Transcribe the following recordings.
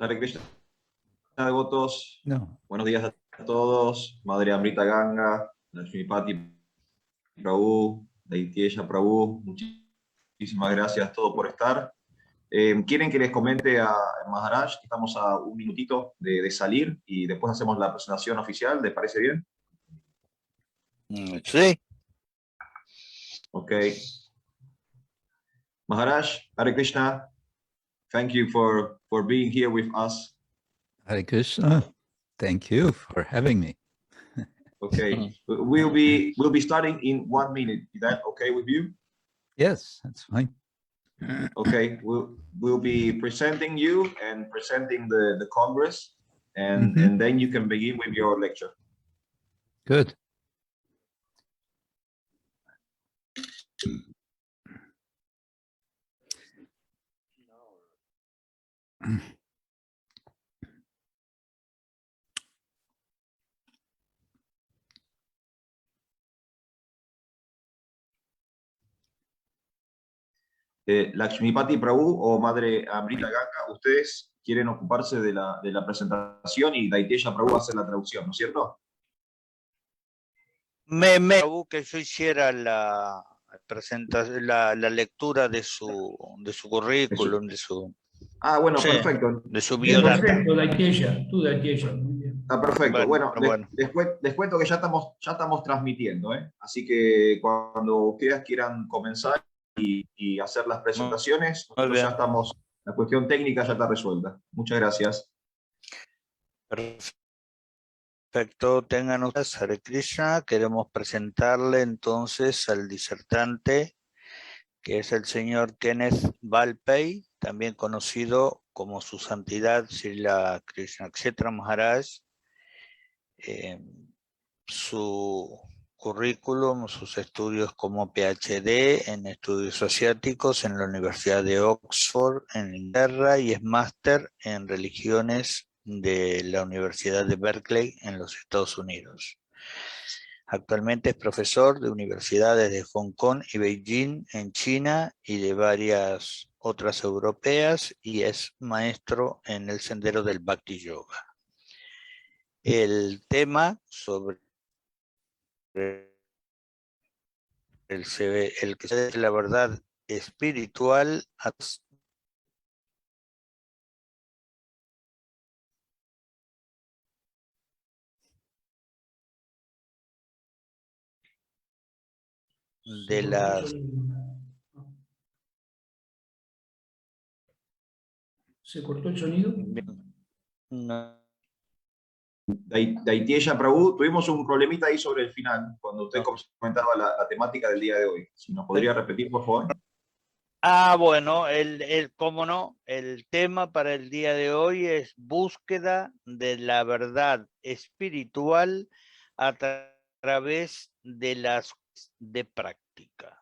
Hare Krishna, devotos. No. Buenos días a todos. Madre Amrita Ganga, Lakshmipati Prabhu, Daityeya Prabhu, muchísimas gracias a todos por estar. ¿Quieren que les comente a Maharaj que estamos a un minutito de salir y después hacemos la presentación oficial? ¿Les parece bien? Sí. Ok. Maharaj, Hare Krishna, thank you for being here with us. Hare Krishna, thank you for having me. Okay, we'll be starting in 1 minute. Is that okay with you? Yes, that's fine. Okay, we'll be presenting you and presenting the Congress, and then you can begin with your lecture. Good. Lakshmipati Prabhu o Madre Amrita Ganga, ustedes quieren ocuparse de la presentación y Daityeya Prabhu va a hacer la traducción, ¿no es cierto? Me que yo hiciera la presentación, la lectura de su currículum, de su... Ah, bueno, sí, perfecto. de su biodata. Perfecto, Daityeya, tú Daityeya. Está perfecto. Bueno, bueno. Les cuento que ya estamos transmitiendo, ¿eh? Así que cuando ustedes quieran comenzar y hacer las presentaciones, nosotros ya estamos, la cuestión técnica ya está resuelta. Muchas gracias. Perfecto, tengan ustedes Hare Krishna. Queremos presentarle entonces al disertante, que es el señor Kenneth Valpey, también conocido como su santidad Srila Krishna Kshetra Maharaj. Su currículum, sus estudios como PhD en estudios asiáticos en la Universidad de Oxford en Inglaterra y es máster en religiones de la Universidad de Berkeley en los Estados Unidos. Actualmente es profesor de universidades de Hong Kong y Beijing en China y de varias otras europeas y es maestro en el sendero del Bhakti Yoga. El tema sobre el que es la verdad espiritual de las... ¿Se cortó el sonido? No. Daityeya Prabhu, tuvimos un problemita ahí sobre el final, cuando usted comentaba la temática del día de hoy. Si nos podría repetir, por favor. Ah, bueno, cómo no, el tema para el día de hoy es búsqueda de la verdad espiritual a través de las de práctica.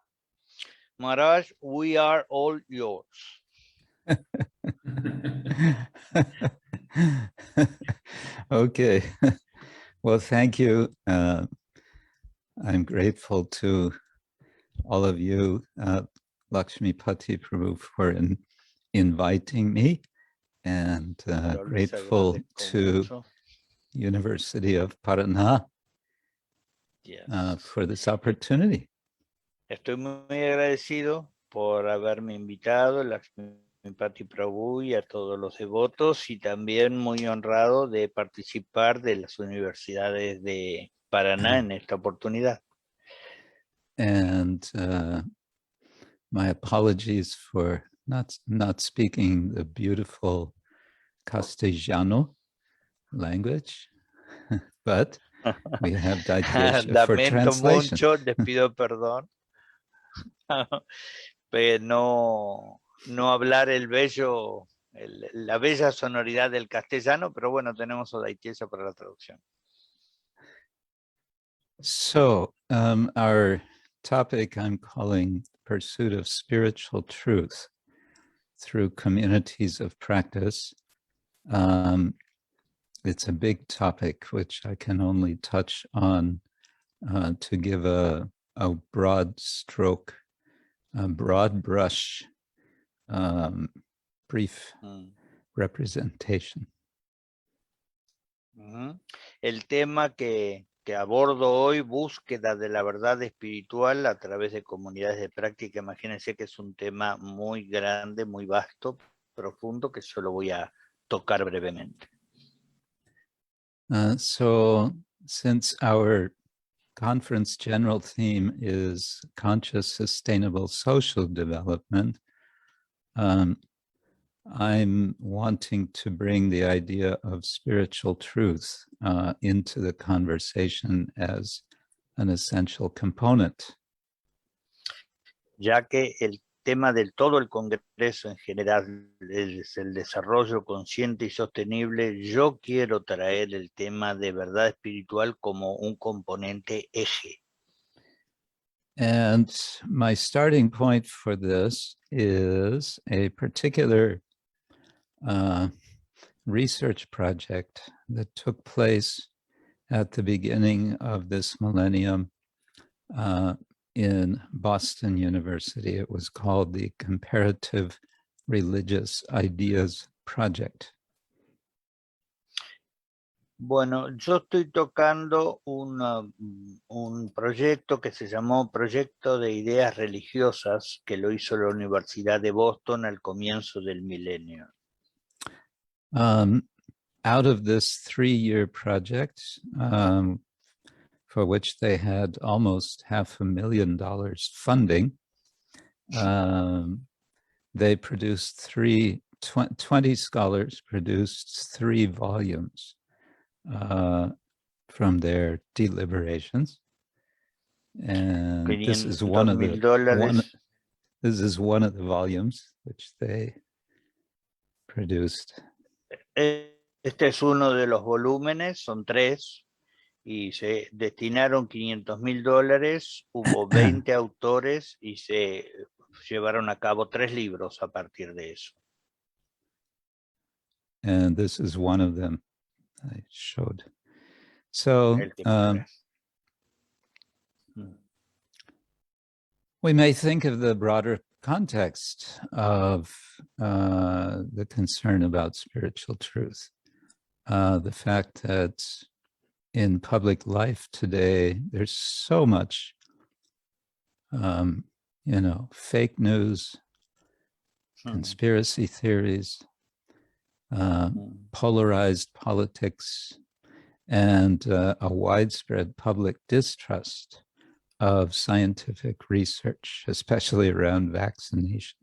Maharaj, we are all yours. Okay. Well, thank you. I'm grateful to all of you, Lakshmipati Prabhu, for inviting me, and grateful to University of Paraná for this opportunity. Estoy muy agradecido por haberme invitado, Lakshmipati Prabhu, y a todos los devotos, y también muy honrado de participar de las universidades de Paraná en esta oportunidad. And my apologies for not speaking the beautiful Castellano language, but we have Daityeya for translation. Mucho, les pido perdón. No hablar la bella sonoridad del castellano, pero bueno, tenemos a Daityeya para la traducción. So, our topic I'm calling Pursuit of Spiritual Truth through Communities of Practice. It's a big topic, which I can only touch on to give a broad stroke, a broad brush, brief representation. El tema que abordo hoy, búsqueda de la verdad espiritual a través de comunidades de práctica. Imagínense que es un tema muy grande, muy vasto, profundo, que solo voy a tocar brevemente. So since our conference general theme is conscious, sustainable social development, I'm wanting to bring the idea of spiritual truth into the conversation as an essential component. Ya que el tema del todo el Congreso en general es el desarrollo consciente y sostenible, yo quiero traer el tema de verdad espiritual como un componente eje. And my starting point for this is a particular research project that took place at the beginning of this millennium in Boston University. It was called the Comparative Religious Ideas Project. Bueno, yo estoy tocando un proyecto que se llamó Proyecto de Ideas Religiosas, que lo hizo la Universidad de Boston al comienzo del milenio. Out of this 3-year project, for which they had almost $500,000 funding, they produced 20 scholars produced 3 volumes from their deliberations, and this is one of the volumes which they produced. Este es uno de los volúmenes, son 3, y se destinaron $500,000, hubo 20 autores y se llevaron a cabo 3 libros a partir de eso. And this is one of them I showed. So we may think of the broader context of the concern about spiritual truth. The fact that in public life today, there's so much, fake news, conspiracy theories, polarized politics, and a widespread public distrust of scientific research, especially around vaccination.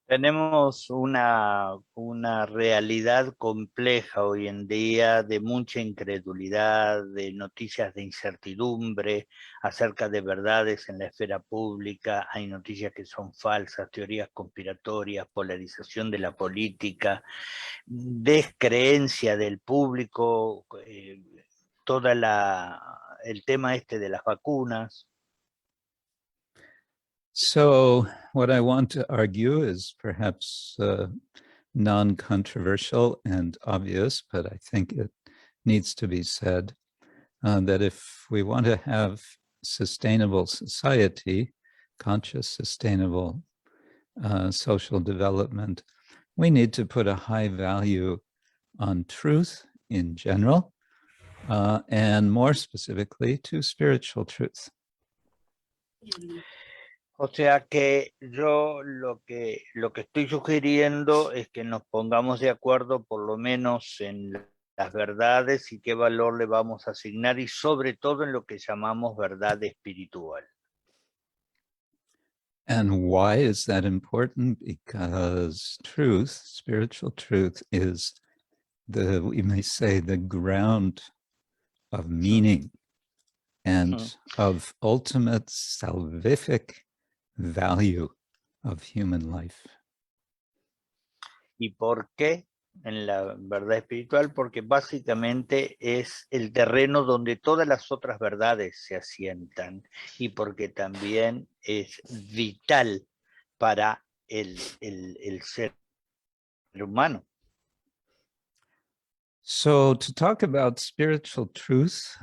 Tenemos una realidad compleja hoy en día de mucha incredulidad, de noticias de incertidumbre acerca de verdades en la esfera pública. Hay noticias que son falsas, teorías conspiratorias, polarización de la política, descreencia del público, el tema de las vacunas. So what I want to argue is perhaps non-controversial and obvious, but I think it needs to be said, that if we want to have sustainable society, conscious, sustainable social development, we need to put a high value on truth in general, and more specifically to spiritual truth. O sea que yo lo que estoy sugiriendo es que nos pongamos de acuerdo por lo menos en las verdades y qué valor le vamos a asignar, y sobre todo en lo que llamamos verdad espiritual. And why is that important? Because truth, spiritual truth, is we may say, the ground of meaning and of ultimate salvific value of human life. ¿Y por qué en la verdad espiritual? Porque básicamente es el terreno donde todas las otras verdades se asientan, y porque también es vital para el ser humano. So to talk about spiritual truth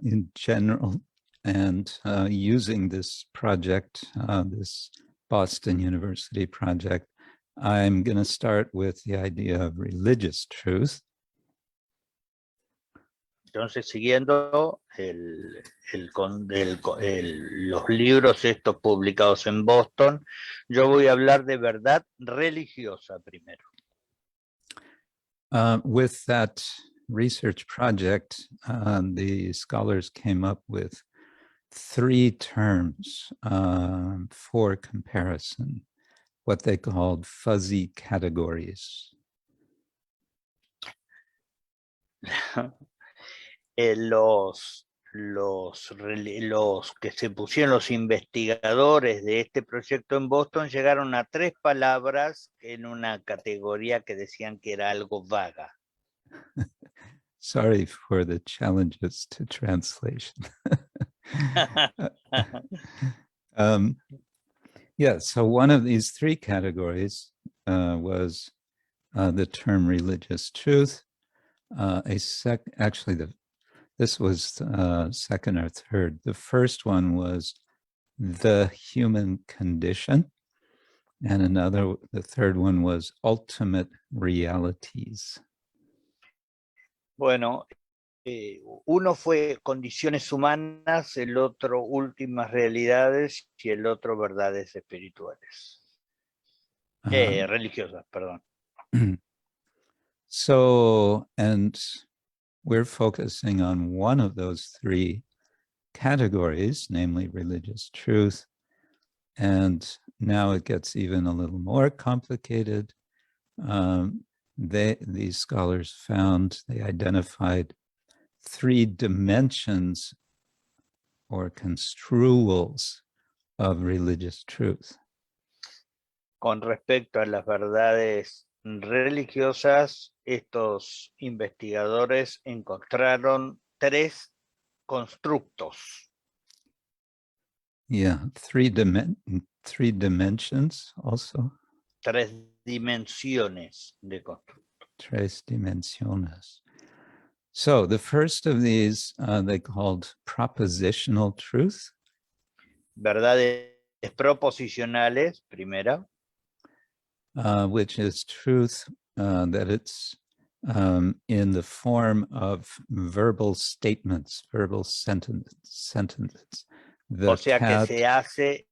in general, and using this project, this Boston University project, I'm going to start with the idea of religious truth. Entonces, siguiendo los libros estos publicados en Boston, yo voy a hablar de verdad religiosa primero. With that research project, the scholars came up with 3 terms for comparison, what they called fuzzy categories. Los que se pusieron, los investigadores de este proyecto en Boston, llegaron a 3 palabras en una categoría que decían que era algo vaga. Sorry for the challenges to translation. Yeah, so one of these 3 categories was the term religious truth. This was second or third. The first one was the human condition, and the third one was ultimate realities. Bueno, uno fue condiciones humanas, el otro últimas realidades y el otro verdades espirituales. Religiosas, perdón. So, and we're focusing on one of those 3 categories, namely religious truth. And now it gets even a little more complicated. These scholars they identified 3 dimensions or construals of religious truth. Con respecto a las verdades religiosas, estos investigadores encontraron 3 constructos. Yeah, 3 dimensions also. 3 dimensiones de constructo. 3 dimensiones. So the first of these they called propositional truth. Verdades proposicionales, primera. Which is truth that it's in the form of verbal statements, verbal sentences. O sea que se hace,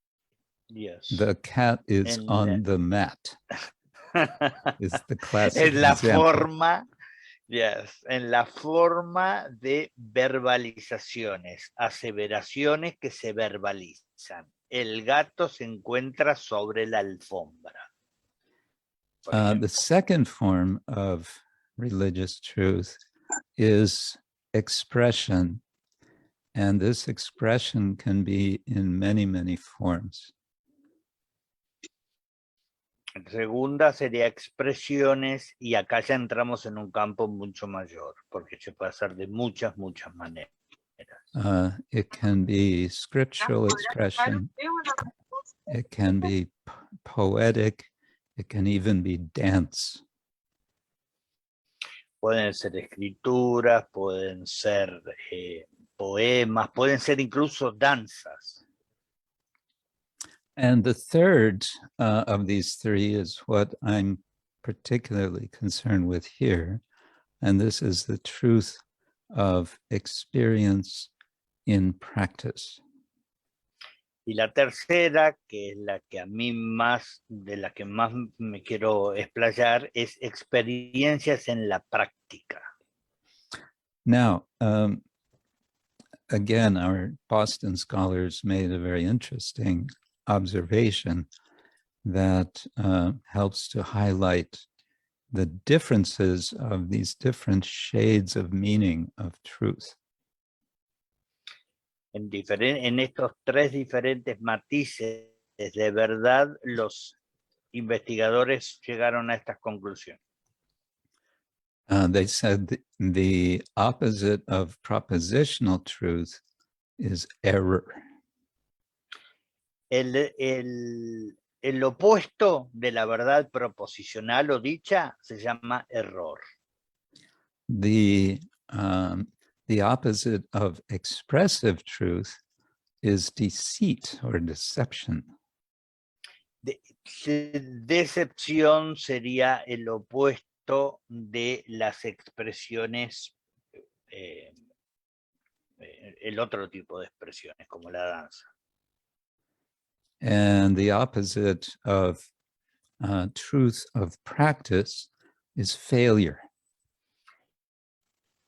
yes. The cat is on the mat. Is the classic en la example. forma, yes, en la forma de verbalizaciones, aseveraciones que se verbalizan. El gato se encuentra sobre la alfombra. The second form of religious truth is expression. And this expression can be in many, many forms. Segunda sería expresiones, y acá ya entramos en un campo mucho mayor, porque se puede hacer de muchas, muchas maneras. It can be scriptural expression. It can be poetic. It can even be dance. Pueden ser escrituras, pueden ser poemas, pueden ser incluso danzas. And the third of these 3 is what I'm particularly concerned with here. And this is the truth of experience in practice. Y la tercera, que es la que a mí de la que más me quiero explayar, es experiencias en la práctica. Now, again, our Boston scholars made a very interesting observation that helps to highlight the differences of these different shades of meaning of truth. En estos 3 diferentes matices de verdad, los investigadores llegaron a estas conclusiones. They said the opposite of propositional truth is error. El opuesto de la verdad proposicional o dicha se llama error. The opposite of expressive truth is deceit or deception. Decepción sería el opuesto de las expresiones, el otro tipo de expresiones, como la danza. And the opposite of truth of practice is failure.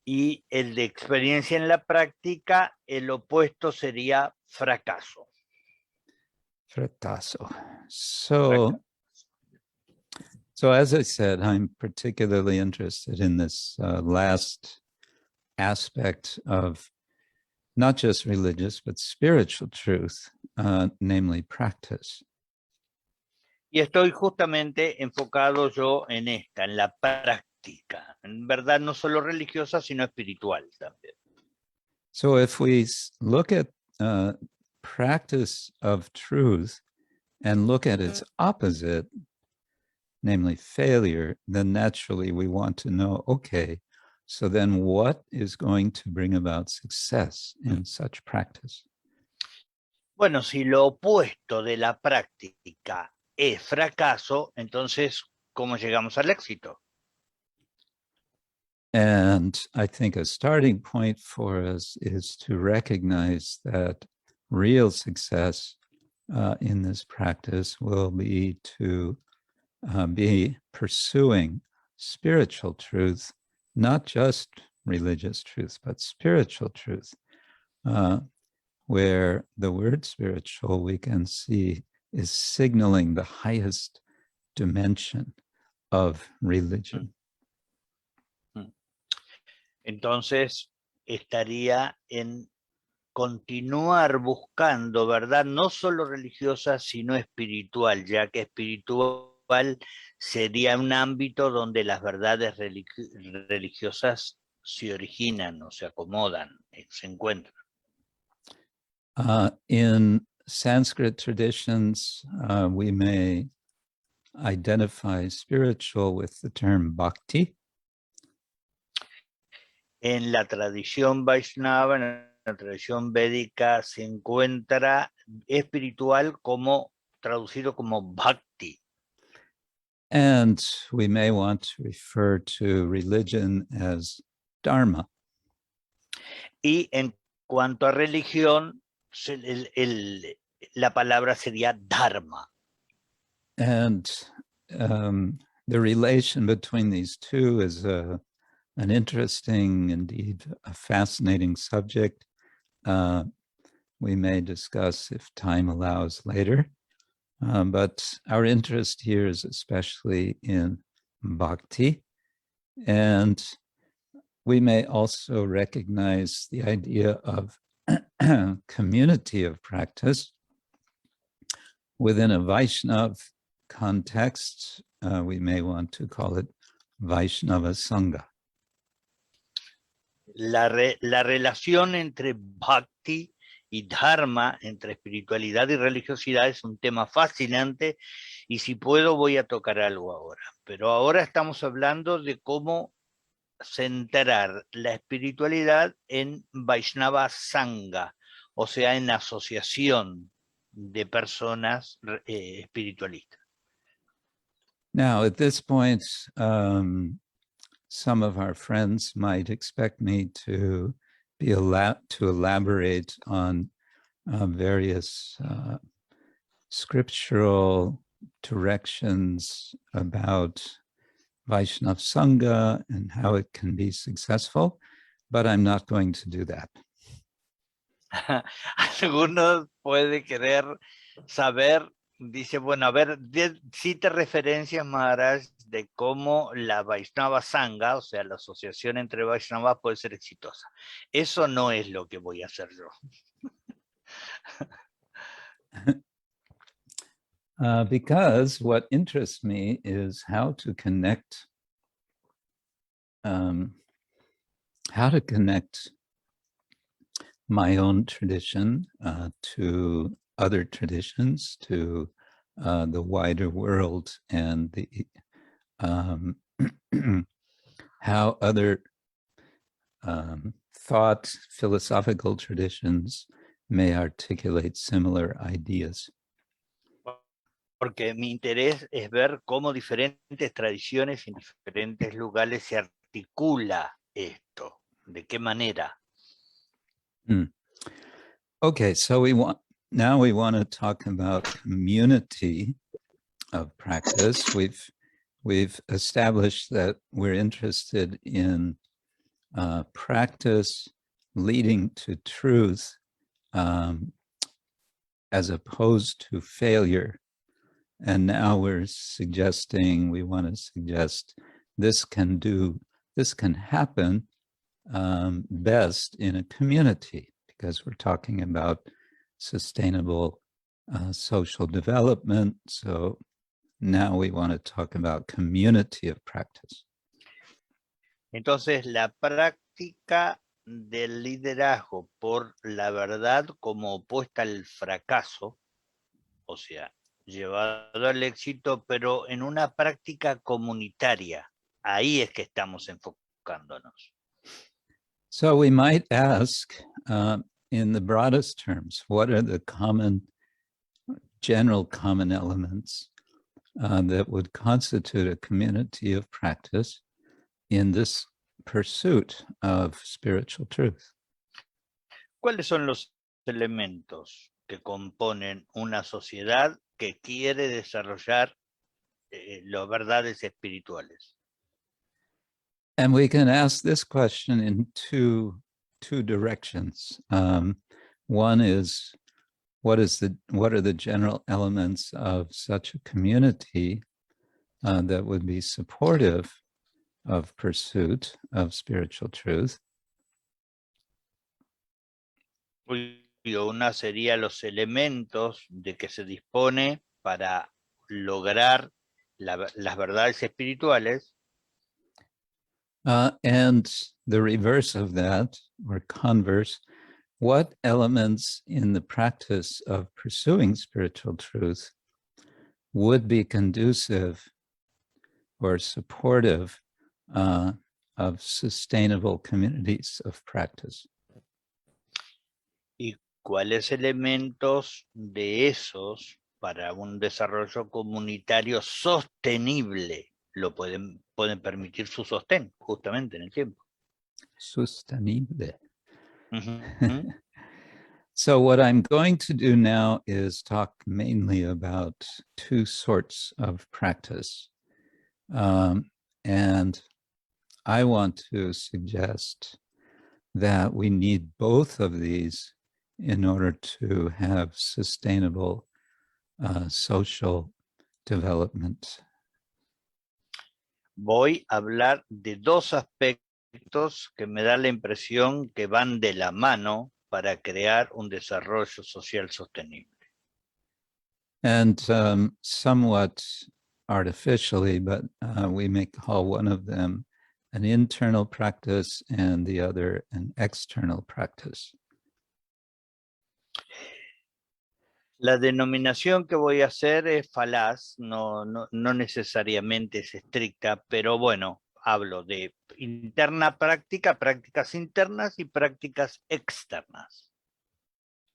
Y el de experiencia en la práctica, el opuesto sería fracaso. Fracaso. So as I said, I'm particularly interested in this last aspect of not just religious, but spiritual truth, namely practice. Y estoy justamente enfocado yo en esta, en la práctica. En verdad, no solo religiosa, sino espiritual también. So if we look at practice of truth and look at its opposite, namely failure, then naturally we want to know, okay, so then what is going to bring about success in such practice? Bueno, si lo opuesto de la práctica es fracaso, entonces, ¿cómo llegamos al éxito? And I think a starting point for us is to recognize that real success in this practice will be to be pursuing spiritual truth, not just religious truth, but spiritual truth, where the word spiritual we can see is signaling the highest dimension of religion. Entonces, estaría en continuar buscando verdad no solo religiosa, sino espiritual, ya que espiritual sería un ámbito donde las verdades religiosas se originan o se acomodan, se encuentran. In Sanskrit traditions, we may identify spiritual with the term bhakti. En la tradición Vaishnava, en la tradición védica, se encuentra espiritual como traducido como bhakti. And we may want to refer to religion as dharma. Y en cuanto a religión, la palabra sería dharma. And the relation between these two is an interesting, indeed, a fascinating subject. We may discuss if time allows later. But our interest here is especially in bhakti. And we may also recognize the idea of community of practice. Within a Vaishnava context, we may want to call it Vaishnava Sangha. La relación entre bhakti y dharma, entre espiritualidad y religiosidad, es un tema fascinante y si puedo voy a tocar algo ahora. Pero ahora estamos hablando de cómo centrar la espiritualidad en Vaishnava Sangha, o sea, en la asociación de personas espiritualistas. Now, at this point, some of our friends might expect me to elaborate on various scriptural directions about Vaishnava Sangha and how it can be successful, but I'm not going to do that. Algunos pueden querer saber, dice, bueno, a ver, cite referencias, Maharaj, de cómo la Vaishnava Sangha, o sea, la asociación entre Vaishnavas puede ser exitosa. Eso no es lo que voy a hacer yo. Because what interests me is how to connect my own tradition to other traditions, to the wider world, and the how other thought, philosophical traditions may articulate similar ideas. Porque mi interés es ver cómo diferentes tradiciones en diferentes lugares se articula esto. ¿De qué manera? Okay, so now we want to talk about community of practice. We've established that we're interested in practice leading to truth as opposed to failure. And now we want to suggest this can happen best in a community, because we're talking about sustainable social development. So now we want to talk about community of practice. Entonces, la práctica del liderazgo por la verdad como opuesta al fracaso, o sea, llevado al éxito, pero en una práctica comunitaria. Ahí es que estamos enfocándonos. So we might ask, in the broadest terms, what are the general common elements that would constitute a community of practice in this pursuit of spiritual truth? ¿Cuáles son los elementos que componen una sociedad que quiere desarrollar las verdades espirituales? And we can ask this question in two directions. One is, what are the general elements of such a community that would be supportive of pursuit of spiritual truth? Una sería los elementos de que se dispone para lograr las verdades espirituales. And the reverse of that, or converse, what elements in the practice of pursuing spiritual truth would be conducive or supportive of sustainable communities of practice? ¿Y cuáles elementos de esos para un desarrollo comunitario sostenible lo pueden permitir su sostén, justamente en el tiempo? Sostenible. Uh-huh. So what I'm going to do now is talk mainly about two sorts of practice. And I want to suggest that we need both of these in order to have sustainable social development. Voy a hablar de dos aspectos que me da la impresión que van de la mano para crear un desarrollo social sostenible. And somewhat artificially, but we may call one of them an internal practice and the other an external practice. La denominación que voy a hacer es falaz, no necesariamente es estricta, pero bueno, hablo de interna práctica, prácticas internas y prácticas externas.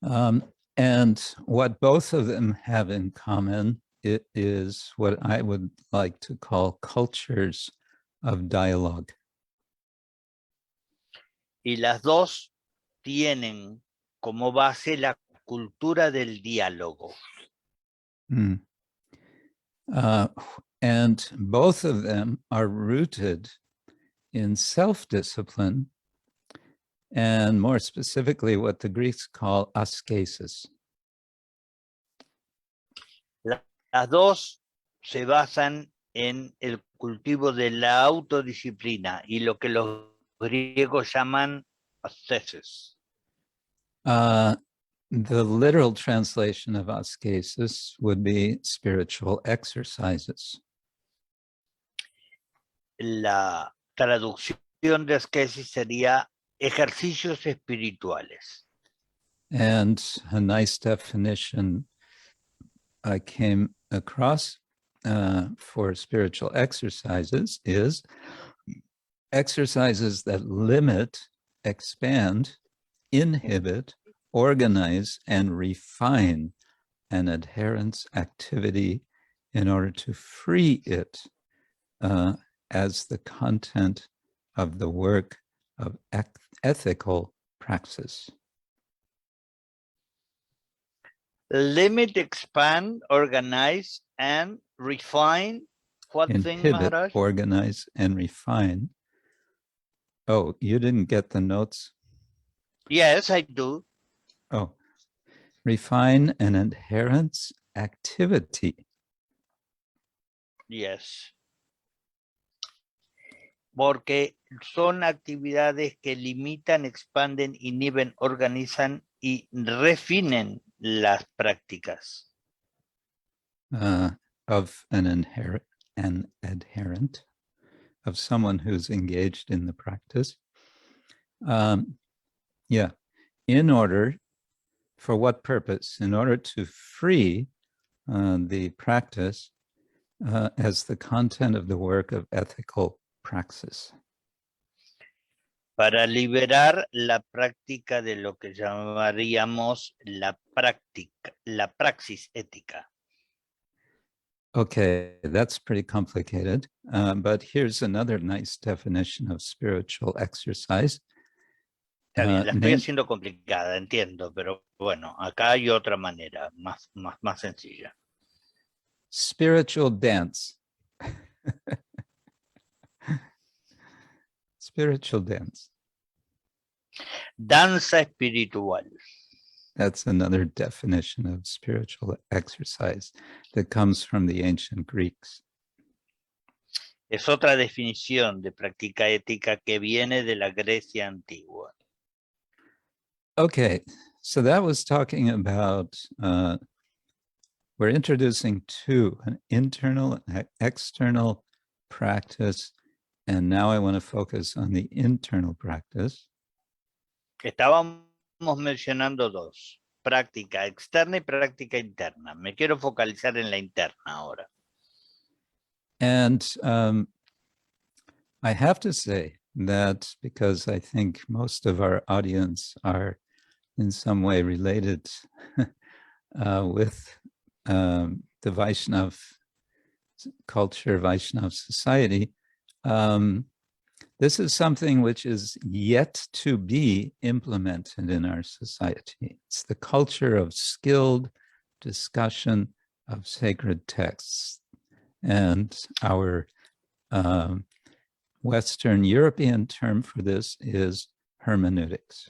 And what both of them have in common is what I would like to call cultures of dialogue. Y las dos tienen como base la cultura del diálogo. And both of them are rooted in self-discipline, and more specifically what the Greeks call ascesis. Las dos se basan en el cultivo de la autodisciplina y lo que los griegos llaman ascesis. The literal translation of ascesis would be spiritual exercises. La traducción de ascesis sería ejercicios espirituales. And a nice definition I came across for spiritual exercises is exercises that limit, expand, inhibit, organize, and refine an adherence, activity, in order to free it as the content of the work of ethical praxis. Limit, expand, organize, and refine. What thing, Inhibit, Maharaj? organize, and refine. Oh, you didn't get the notes? Yes, I do. Oh, refine an adherence activity. Yes. Porque son actividades que limitan, expanden, inhiben, organizan y refinen las prácticas. Of an adherent, of someone who's engaged in the practice. Yeah, in order, for what purpose? In order to free the practice as the content of the work of ethical praxis. Para liberar la práctica de lo que llamaríamos la práctica, la praxis ética. Okay, that's pretty complicated, but here's another nice definition of spiritual exercise. Está bien, la estoy haciendo complicada, entiendo, pero bueno, acá hay otra manera, más sencilla. Spiritual dance. Spiritual dance. Danza espiritual. That's another definition of spiritual exercise that comes from the ancient Greeks. Es otra definición de práctica ética que viene de la Grecia antigua. Okay, so that was talking about, we're introducing two, an internal and external practice, and now I want to focus on the internal practice. Estábamos mencionando dos, práctica externa y práctica interna. Me quiero focalizar en la interna ahora. And I have to say that because I think most of our audience are in some way related with the Vaishnav culture, Vaishnav society, this is something which is yet to be implemented in our society. It's the culture of skilled discussion of sacred texts. And our Western European term for this is hermeneutics.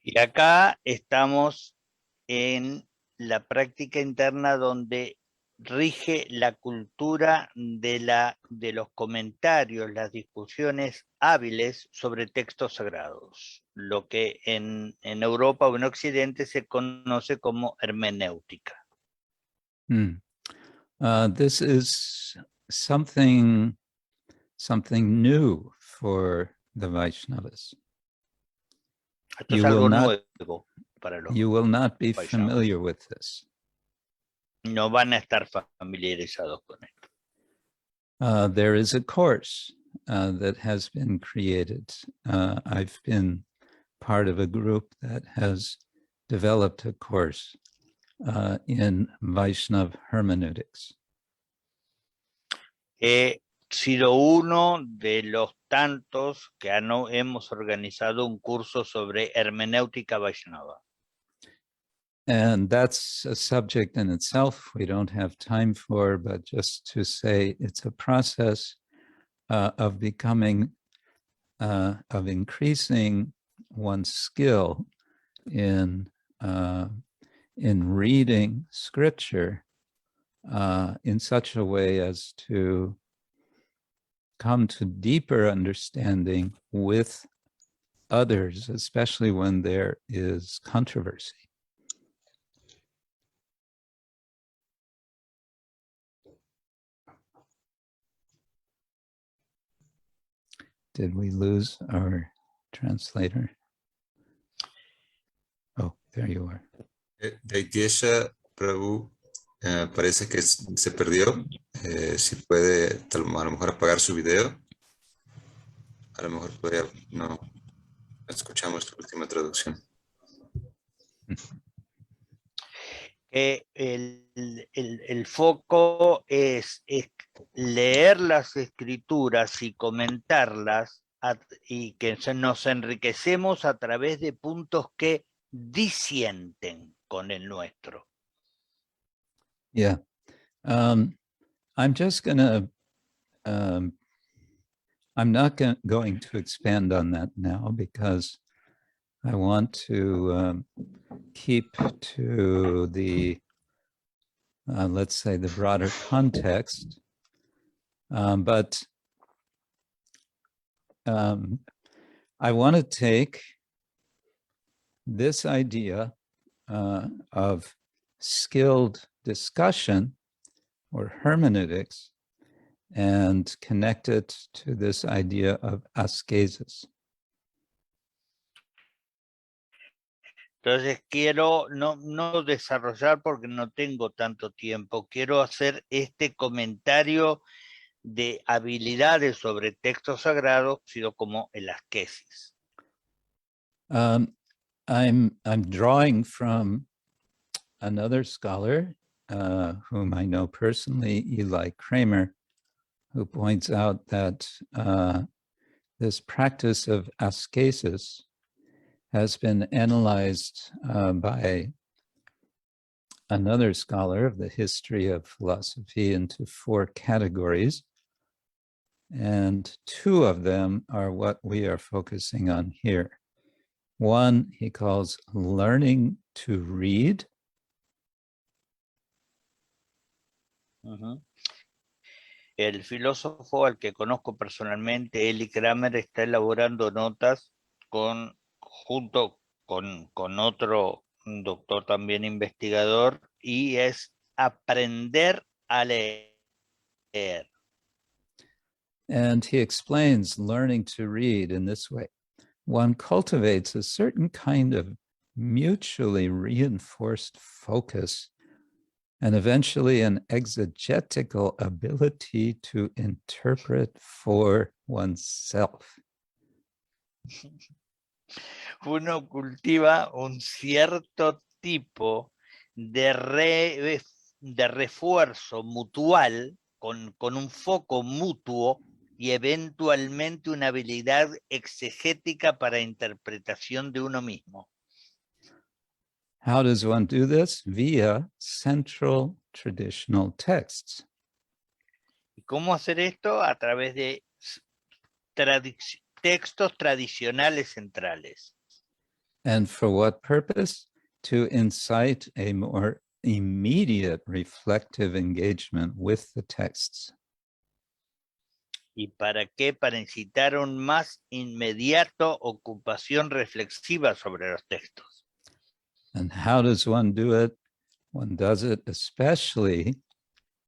Y acá estamos en la práctica interna donde rige la cultura de los comentarios, las discusiones hábiles sobre textos sagrados, lo que en Europa o en Occidente se conoce como hermenéutica. This is something new for the Vaishnavas. Esto es algo nuevo para los You will not be Vaishnavas. familiar with this. No van a estar familiarizados con esto. There is a course that has been created. I've been part of a group that has developed a course in Vaishnav hermeneutics. He sido uno de los tantos que hemos organizado un curso sobre hermenéutica Vaishnava. And that's a subject in itself we don't have time for, but just to say it's a process of becoming, of increasing one's skill in reading scripture in such a way as to come to deeper understanding with others, especially when there is controversy. Did we lose our translator? Oh, there you are. Daitesha Prabhu parece que se perdió. Si puede a lo mejor apagar su video. A lo mejor todavía no escuchamos tu última traducción. el foco es leer las escrituras y comentarlas y que nos enriquecemos a través de puntos que disienten con el nuestro. Yeah. I'm just gonna, I'm not going to expand on that now because I want to keep to the, let's say, the broader context. But I want to take this idea of skilled discussion or hermeneutics and connect it to this idea of ascesis. Entonces quiero no desarrollar porque no tengo tanto tiempo, quiero hacer este comentario de habilidades sobre textos sagrados, sino como el ascesis. I'm drawing from another scholar whom I know personally, Eli Kramer, who points out that this practice of ascesis has been analyzed by another scholar of the history of philosophy into 4 categories. And 2 of them are what we are focusing on here. One he calls learning to read. El filósofo al que conozco personalmente, Eli Kramer, está elaborando notas junto con otro doctor también investigador, y es aprender a leer. And he explains learning to read in this way. One cultivates a certain kind of mutually reinforced focus and eventually an exegetical ability to interpret for oneself. Uno cultiva un cierto tipo de refuerzo mutual con un foco mutuo y eventualmente una habilidad exegética para interpretación de uno mismo. How does one do this? Via central traditional texts. ¿Y cómo hacer esto? A través de textos tradicionales centrales. And for what purpose? To incite a more immediate reflective engagement with the texts. ¿Y para qué? Para incitar un más inmediato ocupación reflexiva sobre los textos. And how does one do it? One does it especially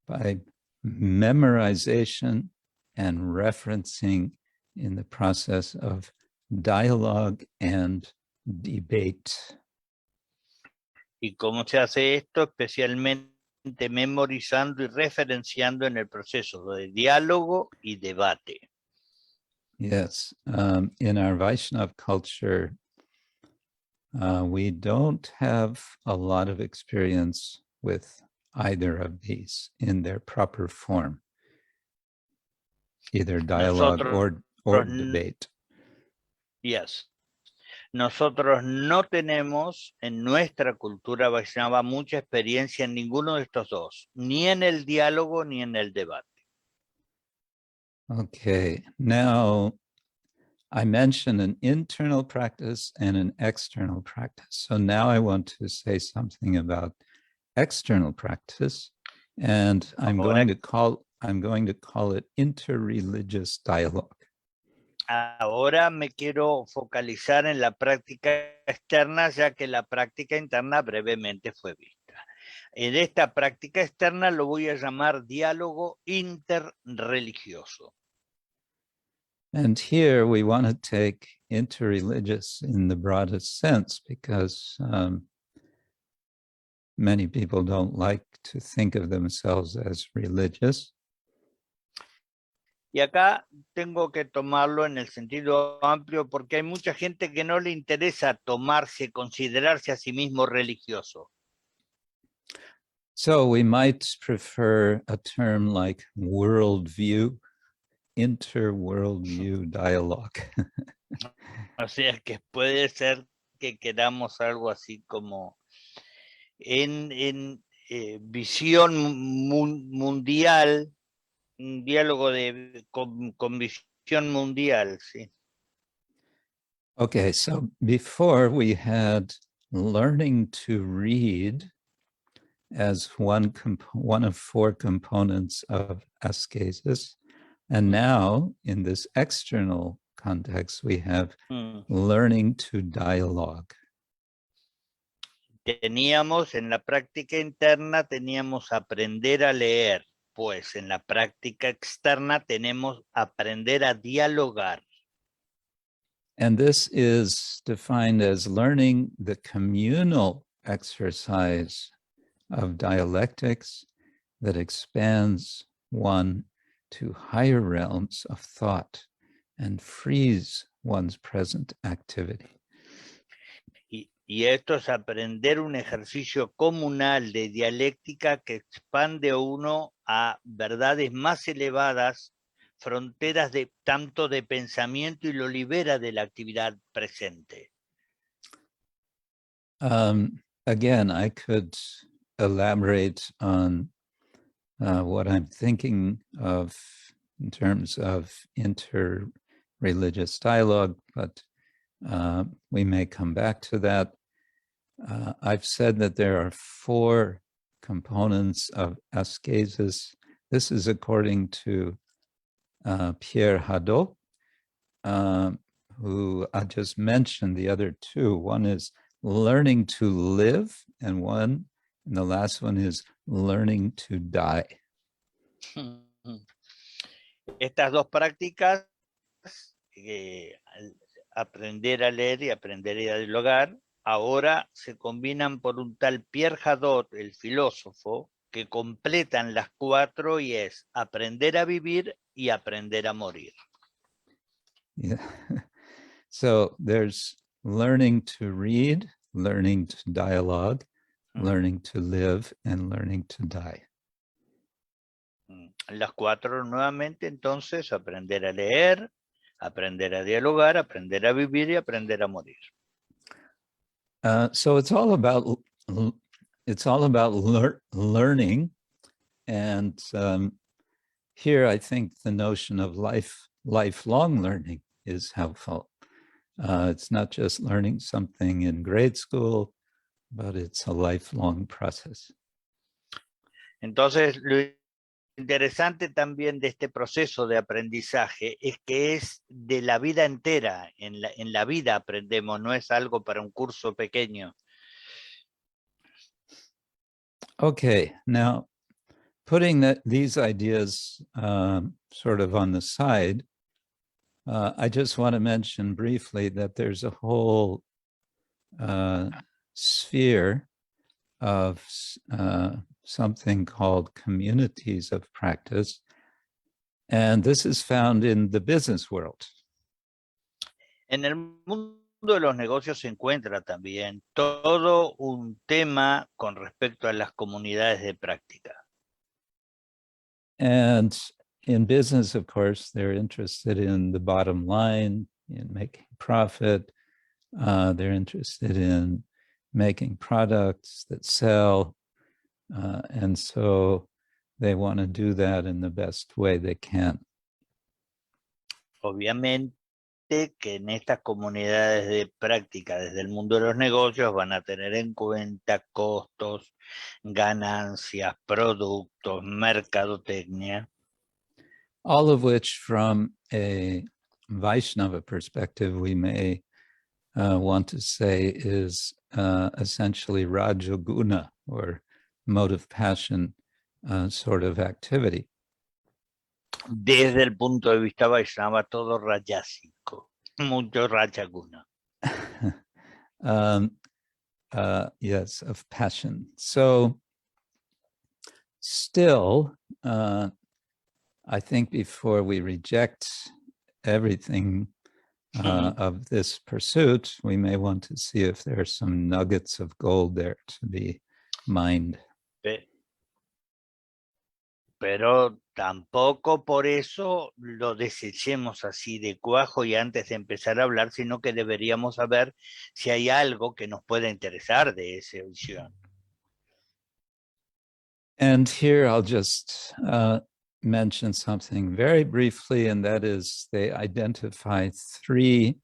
by memorization and referencing in the process of dialogue and debate. ¿Y cómo se hace esto? Especialmente memorizando y referenciando en el proceso de diálogo y debate. Yes, in our Vaishnava culture, we don't have a lot of experience with either of these in their proper form, either dialogue or debate. Yes. Nosotros no tenemos en nuestra cultura vaishnava mucha experiencia en ninguno de estos dos, ni en el diálogo ni en el debate. Okay, now I mentioned an internal practice and an external practice. So now I want to say something about external practice, and I'm going to call it interreligious dialogue. Ahora me quiero focalizar en la práctica externa, ya que la práctica interna brevemente fue vista. En esta práctica externa lo voy a llamar diálogo interreligioso. And here we want to take interreligious in the broadest sense because many people don't like to think of themselves as religious. Y acá tengo que tomarlo en el sentido amplio porque hay mucha gente que no le interesa considerarse a sí mismo religioso. So we might prefer a term like worldview, inter-worldview dialogue. O sea que puede ser que queramos algo así como en visión mundial, un diálogo con visión mundial, sí. Okay, so before we had learning to read as one of four components of ascesis. And now in this external context, we have learning to dialogue. Teníamos en la práctica interna, teníamos aprender a leer, pues en la práctica externa tenemos aprender a dialogar. And this is defined as learning the communal exercise of dialectics that expands one to higher realms of thought and frees one's present activity. Y esto es aprender un ejercicio comunal de dialéctica que expande a uno a verdades más elevadas, fronteras de tanto de pensamiento y lo libera de la actividad presente. Again, I could elaborate on what I'm thinking of in terms of inter-religious dialogue, but we may come back to that. I've said that there are four components of ascesis. This is according to Pierre Hadai, who I just mentioned the other two. One is learning to live, and the last one is learning to die. Estas dos prácticas, aprender a leer y aprender a dialogar, ahora se combinan por un tal Pierre Hadai, el filósofo, que completan las cuatro y es aprender a vivir y aprender a morir. Yeah. So there's learning to read, learning to dialogue, learning to live, and learning to die. Las cuatro nuevamente, entonces, aprender a leer, aprender a dialogar, aprender a vivir y aprender a morir. So it's all about learning, and here I think the notion of lifelong learning is helpful. It's not just learning something in grade school, but it's a lifelong process. Entonces, lo interesante también de este proceso de aprendizaje es que es de la vida entera, en la vida aprendemos, no es algo para un curso pequeño. Okay, now putting these ideas sort of on the side, I just want to mention briefly that there's a whole sphere of something called communities of practice, and this is found in the business world. En el mundo de los negocios se encuentra también todo un tema con respecto a las comunidades de práctica. And in business, of course, they're interested in the bottom line, in making profit. They're interested in making products that sell. And so they want to do that in the best way they can. Obviamente que en estas comunidades de práctica desde el mundo de los negocios van a tener en cuenta costos, ganancias, productos, mercadotecnia. All of which from a Vaishnava perspective, we may want to say is essentially Rajaguna, or motive passion sort of activity. Desde el punto de vista Vaishnava, todo rayásico, mucho Rajaguna. Yes, of passion. So still, I think before we reject everything of this pursuit, we may want to see if there are some nuggets of gold there to be mined. Pero tampoco por eso lo desechemos así de cuajo y antes de empezar a hablar, sino que deberíamos saber si hay algo que nos pueda interesar de esa visión. And here I'll just mention something very briefly, and that is they identify three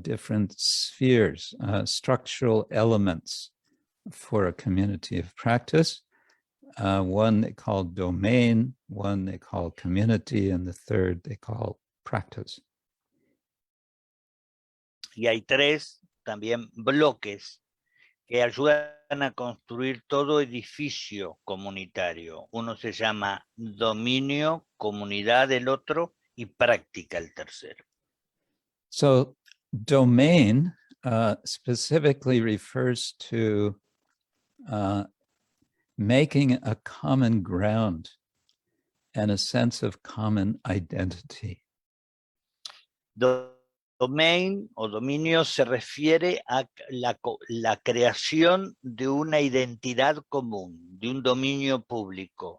different spheres, structural elements for a community of practice. One they call domain, one they call community, and the third they call practice. Y hay tres también bloques que ayudan a construir todo edificio comunitario. Uno se llama dominio, comunidad el otro y práctica el tercero. So domain specifically refers to making a common ground and a sense of common identity. Domain o dominio se refiere a la creación de una identidad común, de un dominio público.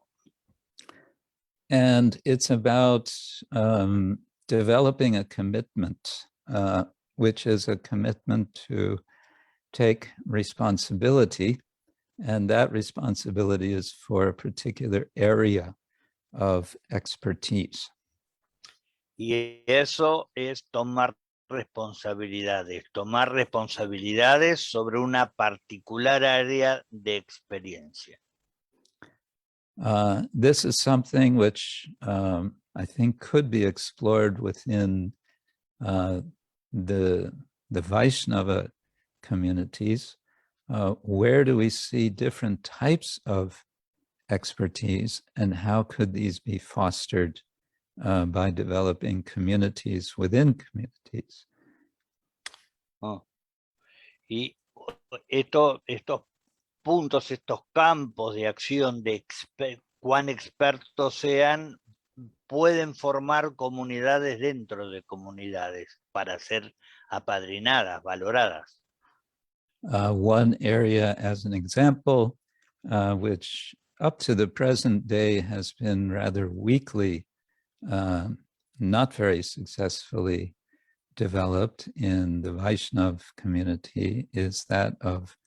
And it's about developing a commitment, which is a commitment to take responsibility. And that responsibility is for a particular area of expertise. Y eso es tomar responsabilidades sobre una particular área de experiencia. This is something which I think could be explored within the Vaishnava communities. Where do we see different types of expertise, and how could these be fostered by developing communities within communities? Y estos puntos, estos campos de acción de cuán expertos sean, pueden formar comunidades dentro de comunidades para ser apadrinadas, valoradas. One area as an example, which up to the present day has been rather weakly, not very successfully developed in the Vaishnav community, is that of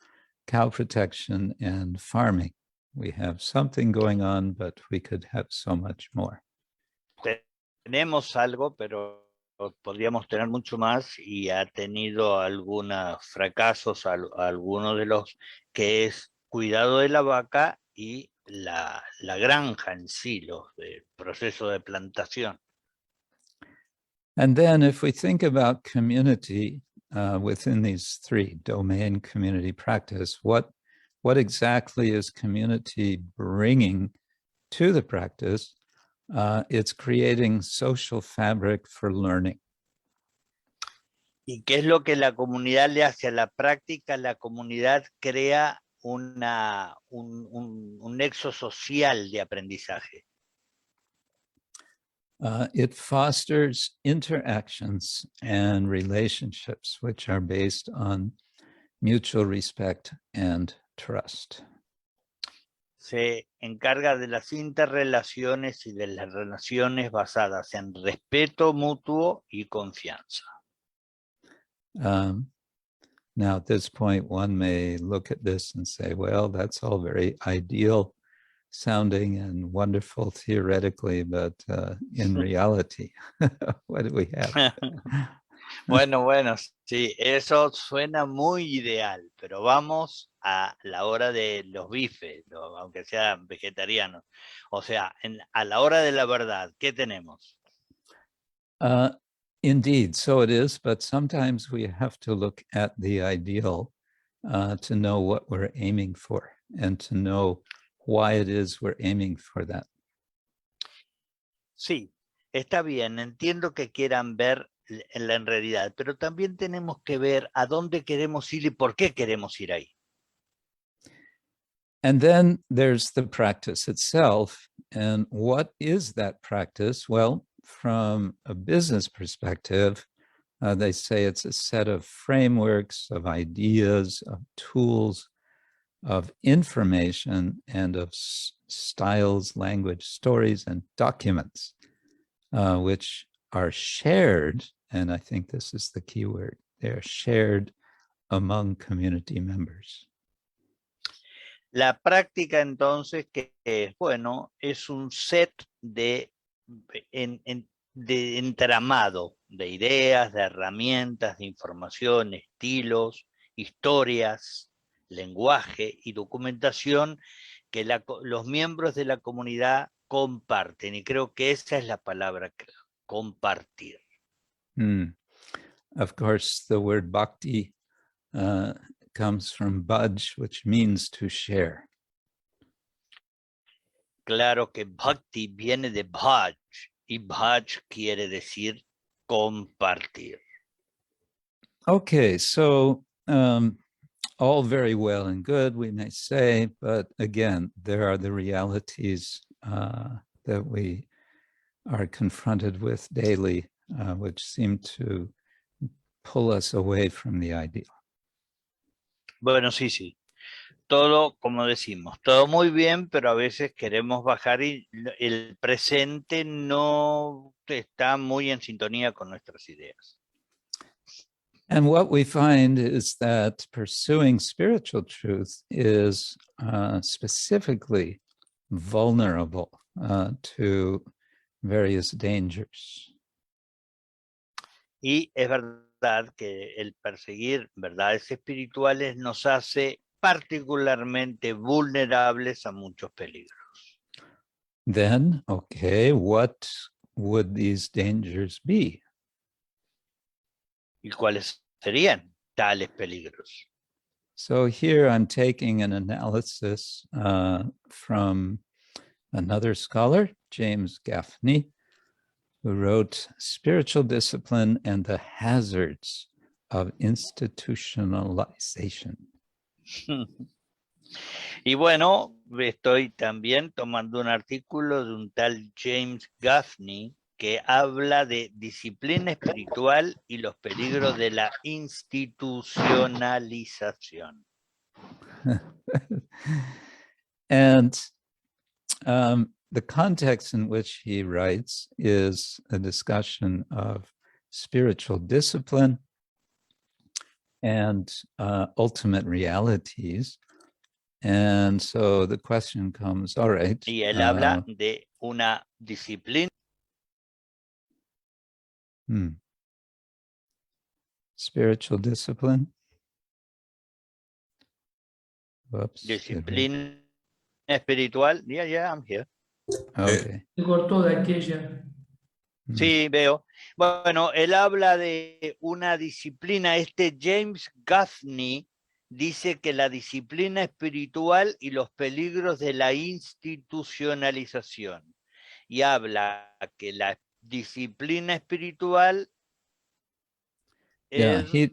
cow protection and farming. We have something going on, but we could have so much more. Tenemos algo, pero podríamos tener mucho más, y ha tenido algunos fracasos, algunos de los que es cuidado de la vaca y la granja en sí, el proceso de plantación. And then if we think about community within these three, domain, community, practice, what exactly is community bringing to the practice? It's creating social fabric for learning. ¿Y qué es lo que la comunidad le hace a la práctica? La comunidad crea un nexo social de aprendizaje. It fosters interactions and relationships which are based on mutual respect and trust. Se encarga de las interrelaciones y de las relaciones basadas en respeto mutuo y confianza. Now, at this point, one may look at this and say, well, that's all very ideal sounding and wonderful theoretically, but in reality, what do we have? Bueno, sí, eso suena muy ideal, pero vamos a la hora de los bifes, aunque sean vegetarianos. O sea, a la hora de la verdad, ¿qué tenemos? Indeed, so it is, but sometimes we have to look at the ideal to know what we're aiming for and to know why it is we're aiming for that. Sí, está bien, entiendo que quieran ver la realidad, pero también tenemos que ver a dónde queremos ir y por qué queremos ir ahí. And then there's the practice itself. And what is that practice? Well, from a business perspective, they say it's a set of frameworks, of ideas, of tools of information and of styles, language, stories, and documents, which are shared, and I think this is the key word, they're shared among community members. La práctica entonces, que bueno, es un set de entramado de ideas, de herramientas, de información, estilos, historias, lenguaje y documentación que los miembros de la comunidad comparten. Y creo que esa es la palabra clave, compartir. Of course, the word bhakti comes from bhaj, which means to share. Claro que bhakti viene de bhaj, y bhaj quiere decir compartir. Okay, so all very well and good, we may say, but again, there are the realities that we are confronted with daily, which seem to pull us away from the ideal. Bueno, sí. Todo, como decimos, todo muy bien, pero a veces queremos bajar y el presente no está muy en sintonía con nuestras ideas. And what we find is that pursuing spiritual truth is specifically vulnerable to various dangers. Y es verdad que el perseguir verdades espirituales nos hace particularmente vulnerables a muchos peligros. Then, okay, what would these dangers be? ¿Y cuáles serían tales peligros? So here I'm taking an analysis from another scholar, James Gaffney, who wrote Spiritual Discipline and the Hazards of Institutionalization. Y bueno, estoy también tomando un artículo de un tal James Gaffney que habla de disciplina espiritual y los peligros de la institucionalización. And the context in which he writes is a discussion of spiritual discipline and ultimate realities. And so the question comes, all right. Y él habla de una disciplina. Spiritual discipline. Whoops. Disciplina espiritual. Yeah, I'm here. Okay. Se cortó de aquella. Sí, veo. Bueno, él habla de una disciplina. Este James Gaffney dice que la disciplina espiritual y los peligros de la institucionalización. Y habla que la disciplina espiritual Yeah, es...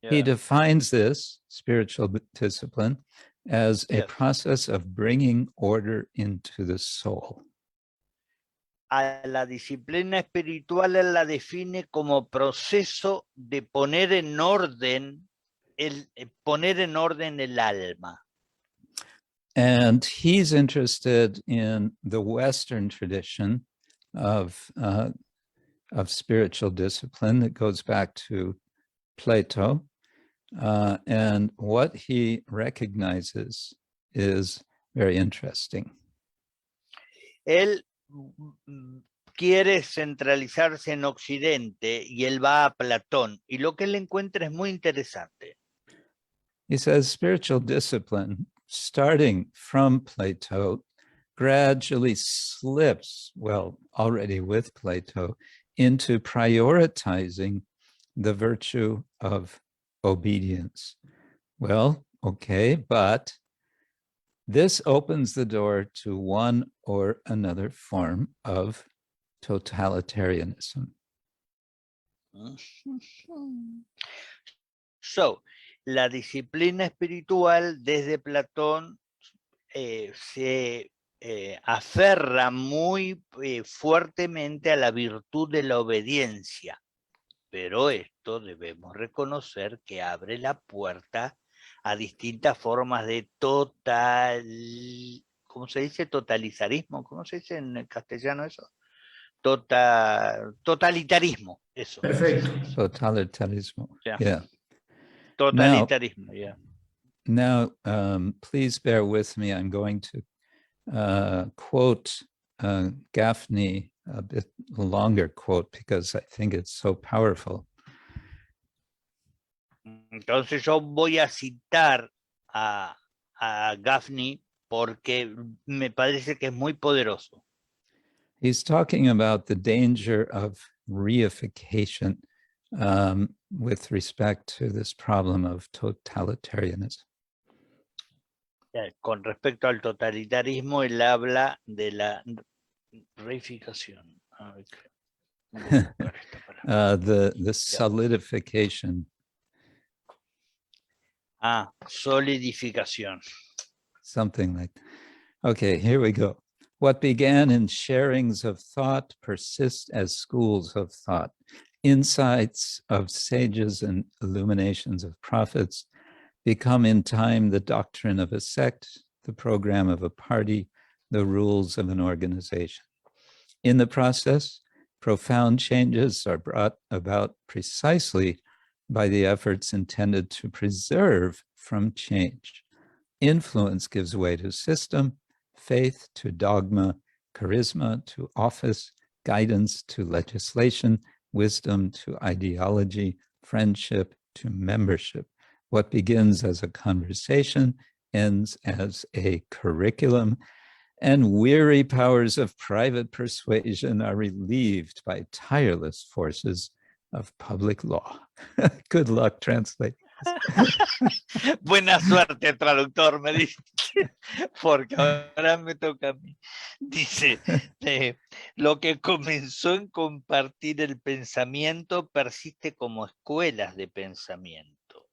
he defines this spiritual discipline as a process of bringing order into the soul. A la disciplina espiritual él la define como proceso de poner en orden el alma. And he's interested in the Western tradition of spiritual discipline that goes back to Plato. And what he recognizes is very interesting. Él quiere centralizarse en Occidente y él va a Platón. Y lo que él encuentra es muy interesante. He says spiritual discipline, starting from Plato, gradually slips, well, already with Plato, into prioritizing the virtue of obedience. Well, okay, but this opens the door to one or another form of totalitarianism. So, la disciplina espiritual desde Platón se aferra muy fuertemente a la virtud de la obediencia, pero esto debemos reconocer que abre la puerta a distintas formas de ¿cómo se dice? Totalitarismo, ¿cómo se dice en castellano eso? Totalitarismo, eso. Perfecto. Totalitarismo. Yeah. Yeah. Totalitarismo, yeah. Now, please bear with me. I'm going to quote Gaffney, a bit longer quote, because I think it's so powerful. Entonces yo voy a citar a Gaffney porque me parece que es muy poderoso. He's talking about the danger of reification with respect to this problem of totalitarianism. Con respecto al totalitarismo, él habla de la reificación. The solidification. Solidificación. Something like that. Okay, here we go. What began in sharings of thought persists as schools of thought, insights of sages and illuminations of prophets become in time the doctrine of a sect, the program of a party, the rules of an organization. In the process, profound changes are brought about precisely by the efforts intended to preserve from change. Influence gives way to system, faith to dogma, charisma to office, guidance to legislation, wisdom to ideology, friendship to membership. What begins as a conversation ends as a curriculum, and weary powers of private persuasion are relieved by tireless forces of public law. Good luck translating. Buena suerte, traductor, me dice, porque ahora me toca a mí. Dice, lo que comenzó en compartir el pensamiento persiste como escuelas de pensamiento.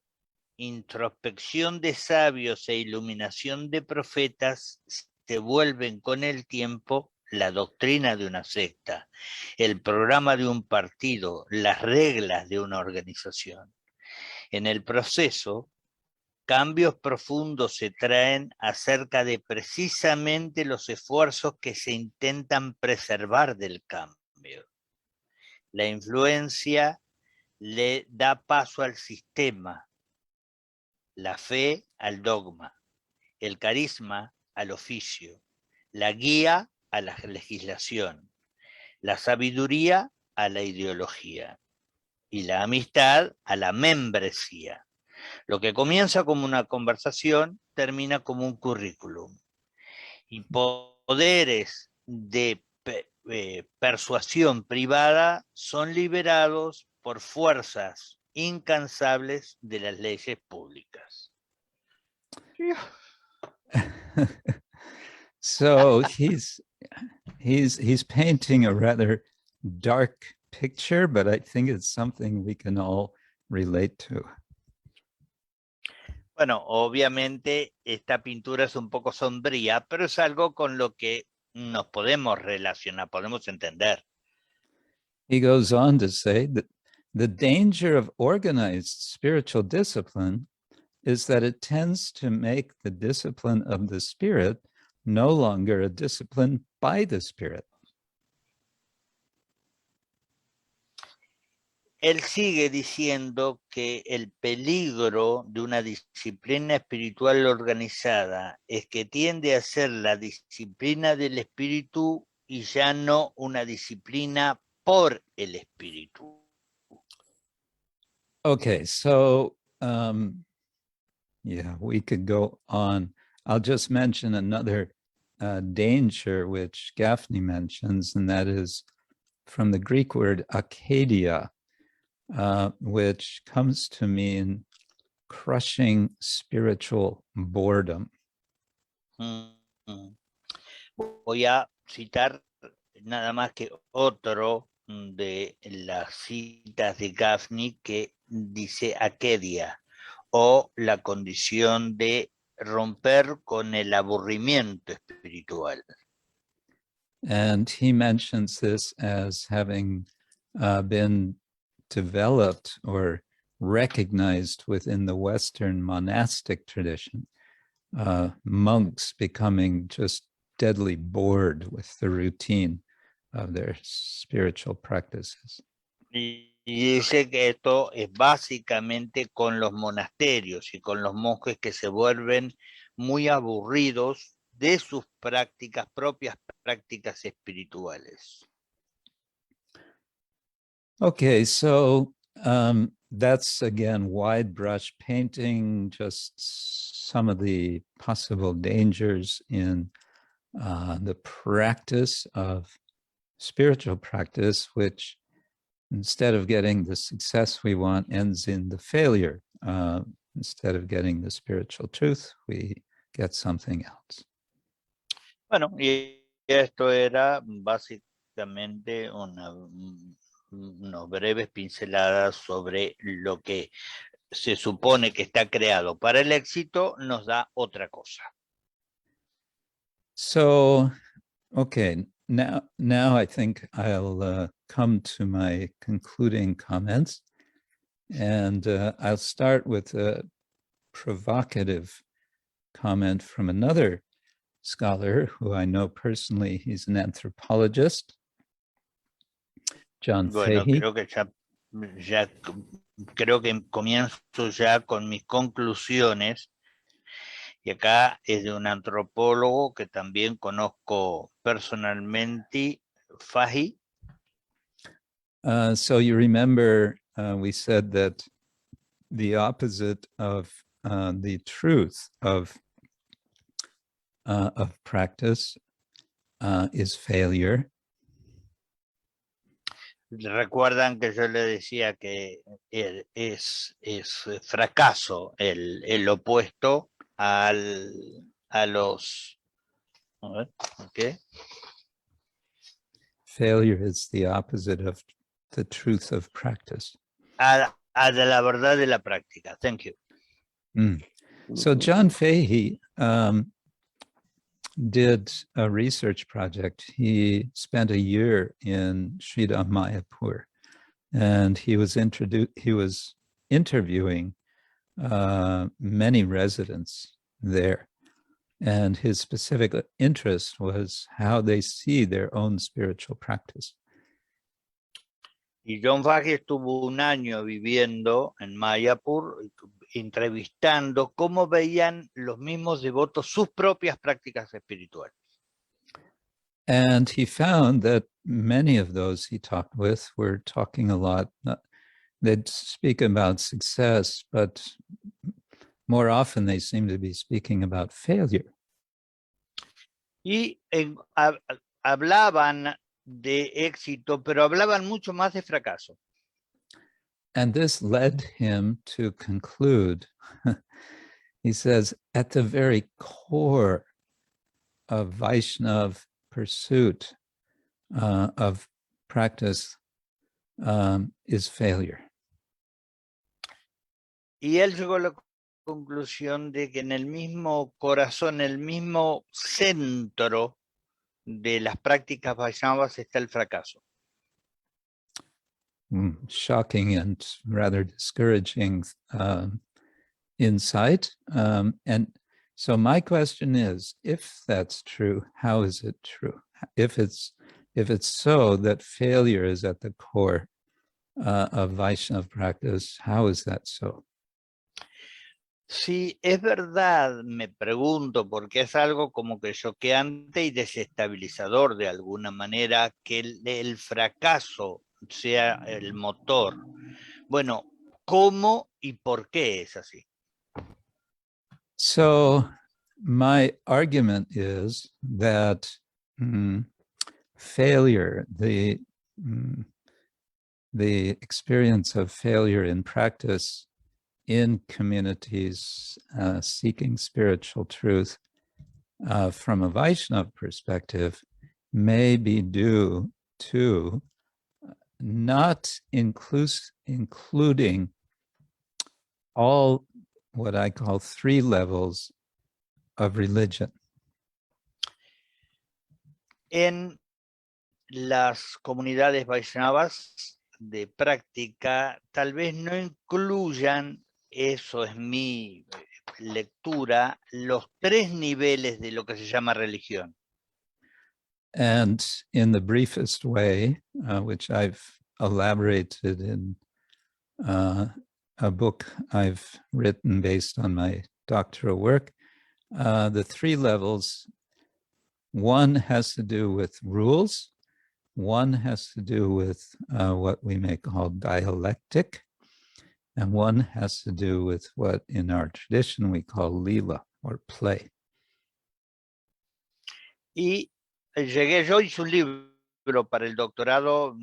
Introspección de sabios e iluminación de profetas se vuelven con el tiempo la doctrina de una secta, el programa de un partido, las reglas de una organización. En el proceso, cambios profundos se traen acerca de precisamente los esfuerzos que se intentan preservar del cambio. La influencia le da paso al sistema, la fe al dogma, el carisma al oficio, la guía a la legislación, la sabiduría a la ideología y la amistad a la membresía. Lo que comienza como una conversación termina como un currículum. Y poderes de persuasión privada son liberados por fuerzas incansables de las leyes públicas. So he's painting a rather dark picture, but I think it's something we can all relate to. Bueno, obviamente esta pintura es un poco sombría, pero es algo con lo que nos podemos relacionar, podemos entender. He goes on to say that the danger of organized spiritual discipline is that it tends to make the discipline of the spirit no longer a discipline by the spirit. Él sigue diciendo que el peligro de una disciplina espiritual organizada es que tiende a ser la disciplina del espíritu y ya no una disciplina por el espíritu. Okay, so yeah, we could go on. I'll just mention another danger which Gaffney mentions, and that is from the Greek word akadia, which comes to mean crushing spiritual boredom. Voy a citar nada más que otro de las citas de Gaffney que dice akadia, o la condición de romper con el aburrimiento espiritual. And he mentions this as having been developed or recognized within the Western monastic tradition, monks becoming just deadly bored with the routine of their spiritual practices. Y dice que esto es básicamente con los monasterios y con los monjes que se vuelven muy aburridos de sus prácticas, propias prácticas espirituales. Okay, so that's again wide brush painting, just some of the possible dangers in the practice of spiritual practice, which instead of getting the success we want, ends in the failure. Instead of getting the spiritual truth, we get something else. Bueno, y esto era básicamente unas breves pinceladas sobre lo que se supone que está creado para el éxito, nos da otra cosa. So, okay, now I think I'll come to my concluding comments, and I'll start with a provocative comment from another scholar who I know personally. He's an anthropologist, John Fahey. Creo que comienzo ya con mis conclusiones, y acá es de un antropólogo que también conozco personalmente, Fahey. So you remember we said that the opposite of the truth of practice is failure. Recuerdan que yo le decía que es fracaso el opuesto a los... A ver, okay. Failure is the opposite of the truth of practice. A de la verdad de la práctica. Thank you. So John Fahey did a research project. He spent a year in Sri Mayapur, and he was interviewing many residents there. And his specific interest was how they see their own spiritual practice. Y John Fahey estuvo un año viviendo en Mayapur, entrevistando cómo veían los mismos devotos sus propias prácticas espirituales. And he found that many of those he talked with were talking a lot. They'd speak about success, but more often they seem to be speaking about failure. Y hablaban de éxito, pero hablaban mucho más de fracaso. And this led him to conclude, he says, at the very core of Vaishnava pursuit of practice is failure. Y él llegó a la conclusión de que en el mismo corazón, el mismo centro de las prácticas Vaishnavas está el fracaso. Shocking and rather discouraging insight. And so my question is, if that's true, how is it true? If it's so that failure is at the core of Vaishnava practice, how is that so? Si es verdad, me pregunto, porque es algo como que choqueante y desestabilizador de alguna manera, que el fracaso sea el motor. Bueno, ¿cómo y por qué es así? So my argument is that failure, the experience of failure in practice in communities seeking spiritual truth from a Vaishnava perspective may be due to not including all what I call 3 levels of religion. En las comunidades Vaishnavas de práctica tal vez no incluyan, eso es mi lectura, los 3 niveles de lo que se llama religión. And in the briefest way, which I've elaborated in a book I've written based on my doctoral work, the 3 levels, one has to do with rules, one has to do with what we may call dialectic, and one has to do with what in our tradition we call lila, or play. Y yo hice un libro para el doctorado,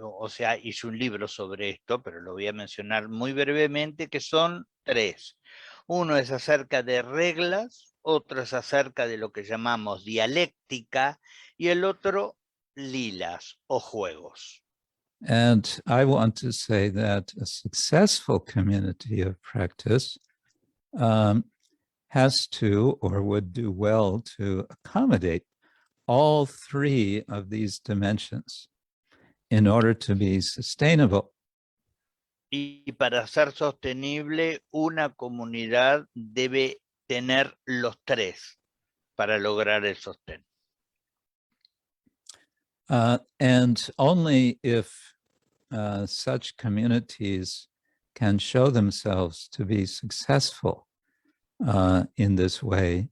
o sea, hice un libro sobre esto, pero lo voy a mencionar muy brevemente, que son 3. Uno es acerca de reglas, otro es acerca de lo que llamamos dialéctica, y el otro lilas o juegos. And I want to say that a successful community of practice has to, or would do well to accommodate all 3 of these dimensions in order to be sustainable. Y para ser sostenible, una comunidad debe tener los 3 para lograr el sostén. And only if such communities can show themselves to be successful in this way,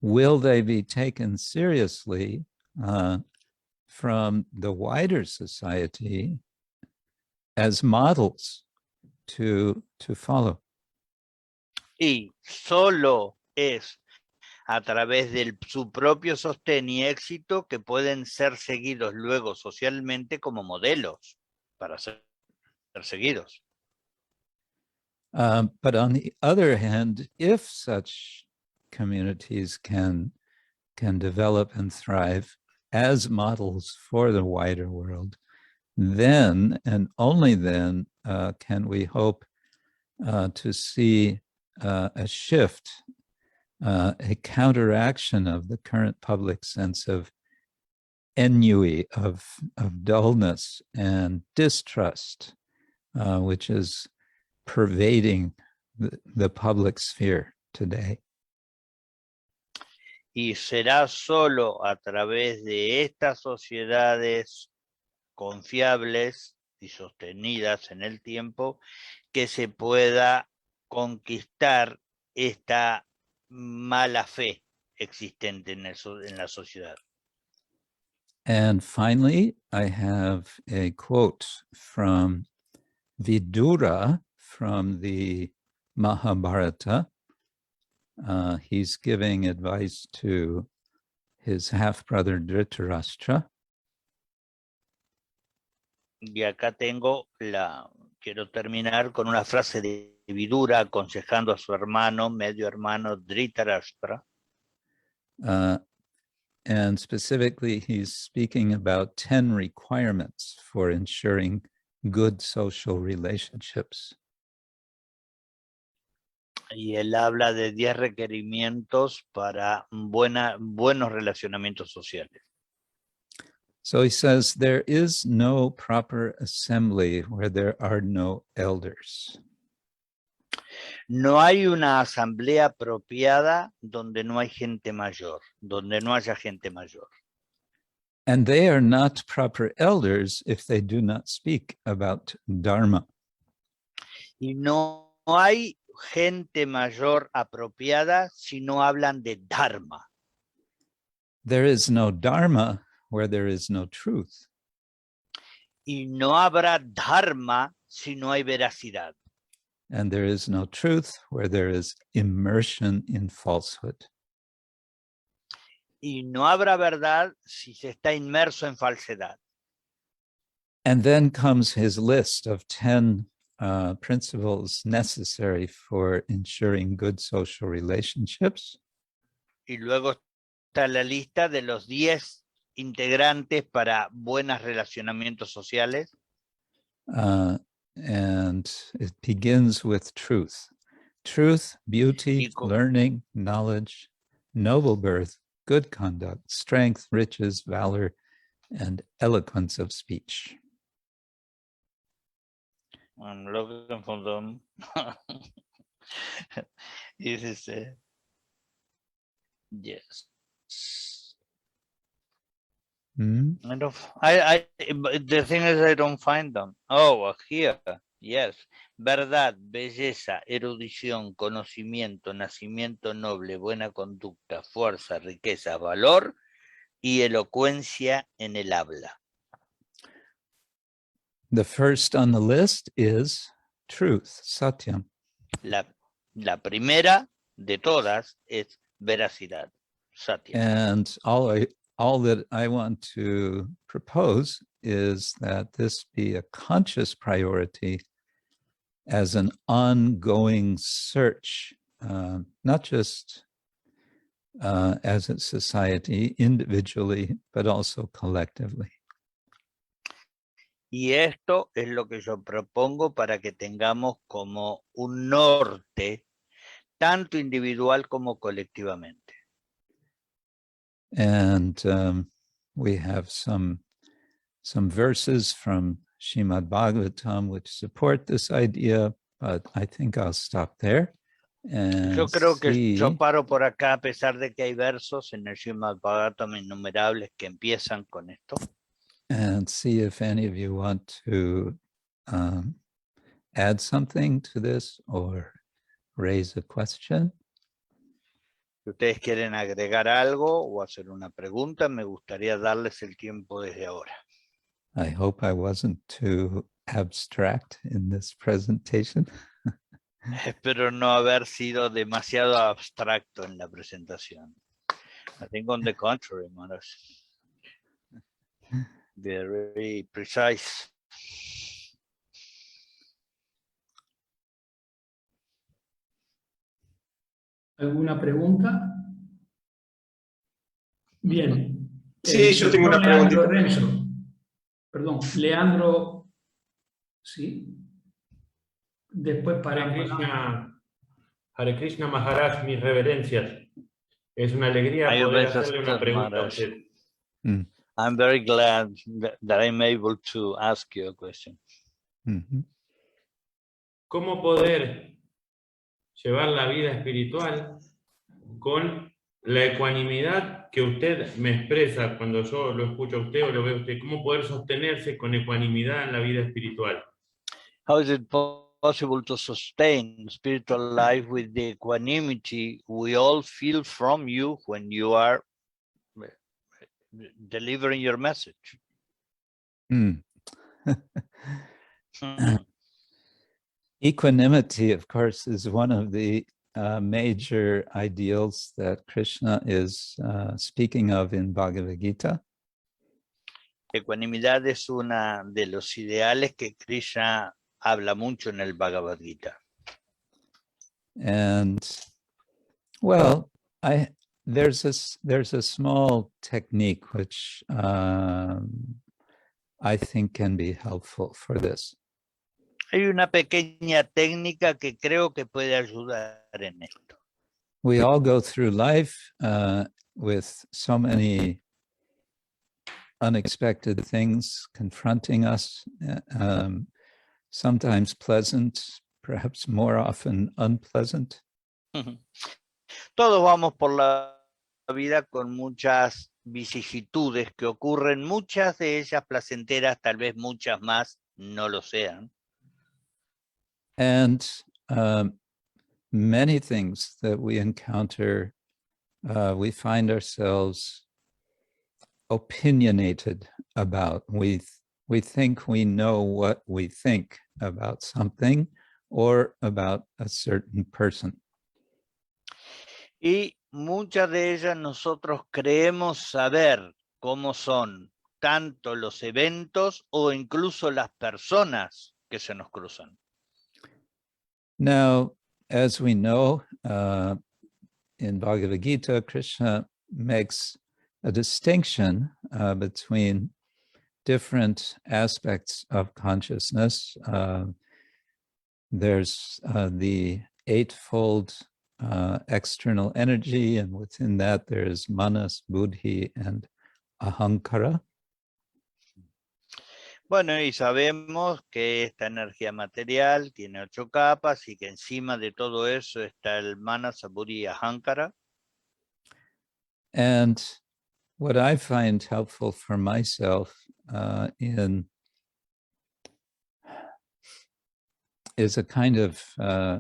will they be taken seriously from the wider society as models to follow. Y solo es a través de su propio sostén y éxito que pueden ser seguidos luego socialmente como modelos para ser seguidos. But on the other hand, if such communities can develop and thrive as models for the wider world, then and only then can we hope to see a shift, a counteraction of the current public sense of ennui, of dullness and distrust, which is pervading the public sphere today. Y será solo a través de estas sociedades confiables y sostenidas en el tiempo que se pueda conquistar esta mala fe existente en la sociedad. And finally, I have a quote from Vidura from the Mahabharata. He's giving advice to his half-brother Dhritarashtra. Y acá quiero terminar con una frase de Vidura aconsejando a su hermano, medio hermano Dhritarashtra. And specifically, he's speaking about 10 requirements for ensuring good social relationships. Y él habla de 10 requerimientos para buenos relacionamientos sociales. So he says, there is no proper assembly where there are no elders. No hay una asamblea apropiada donde no hay gente mayor, donde no haya gente mayor. And they are not proper elders if they do not speak about Dharma. Y no hay gente mayor apropiada si no hablan de Dharma. There is no Dharma where there is no truth. Y no habrá Dharma si no hay veracidad. And there is no truth where there is immersion in falsehood. Y no habrá verdad si se está inmerso en falsedad. And then comes his list of 10 principles necessary for ensuring good social relationships. Y luego está la lista de los 10 integrantes para buenos relacionamientos sociales. And it begins with truth. Truth, beauty, learning, knowledge, noble birth, good conduct, strength, riches, valor, and eloquence of speech. I'm looking for them. This is yes. I don't. But the thing is, I don't find them. Oh, here. Yes. Verdad, belleza, erudición, conocimiento, nacimiento noble, buena conducta, fuerza, riqueza, valor y elocuencia en el habla. The first on the list is truth, satyam. La primera de todas es veracidad, satya. And all that I want to propose is that this be a conscious priority as an ongoing search, not just as a society, individually, but also collectively. Y esto es lo que yo propongo para que tengamos como un norte, tanto individual como colectivamente. And we have some verses from Srimad Bhagavatam which support this idea, but I think I'll stop there. And yo creo que yo paro por acá, a pesar de que hay versos en el Srimad Bhagavatam innumerables que empiezan con esto. And see if any of you want to add something to this or raise a question. Si ustedes quieren agregar algo o hacer una pregunta, me gustaría darles el tiempo desde ahora. I hope I wasn't too abstract in this presentation. Espero no haber sido demasiado abstracto en la presentación. I think on the contrary, Maharaj. Very precise. ¿Alguna pregunta? Bien. Sí, yo tengo una preguntita. Renzo. Perdón, Leandro, ¿sí? Después para... Hare Krishna Maharaj, mis reverencias. Es una alegría poder hacerle una pregunta a usted. I'm very glad that I'm able to ask you a question. ¿Cómo poder llevar la vida espiritual con la ecuanimidad que usted me expresa cuando yo lo escucho a usted o lo veo a usted? ¿Cómo poder sostenerse con ecuanimidad en la vida espiritual? How is it possible to sustain spiritual life with the equanimity we all feel from you when you are delivering your message? Equanimity, of course, is one of the major ideals that Krishna is speaking of in Bhagavad Gita. Ecuanimidad es una de los ideales que Krishna habla mucho en el Bhagavad Gita. And well, there's a small technique which I think can be helpful for this. Hay una pequeña técnica que creo que puede ayudar en esto. We all go through life with so many unexpected things confronting us, sometimes pleasant, perhaps more often unpleasant. Todos vamos por la vida con muchas vicisitudes que ocurren, muchas de ellas placenteras, tal vez muchas más no lo sean. And many things that we encounter, we find ourselves opinionated about. We think we know what we think about something or about a certain person. Y muchas de ellas nosotros creemos saber cómo son tanto los eventos o incluso las personas que se nos cruzan. Now, as we know, in Bhagavad Gita, Krishna makes a distinction between different aspects of consciousness. There's the eightfold external energy, and within that there's manas, buddhi, and ahankara. Bueno, y sabemos que esta energía material tiene 8 capas y que encima de todo eso está el mana, saburi y ahankara. And what I find helpful for myself is a kind of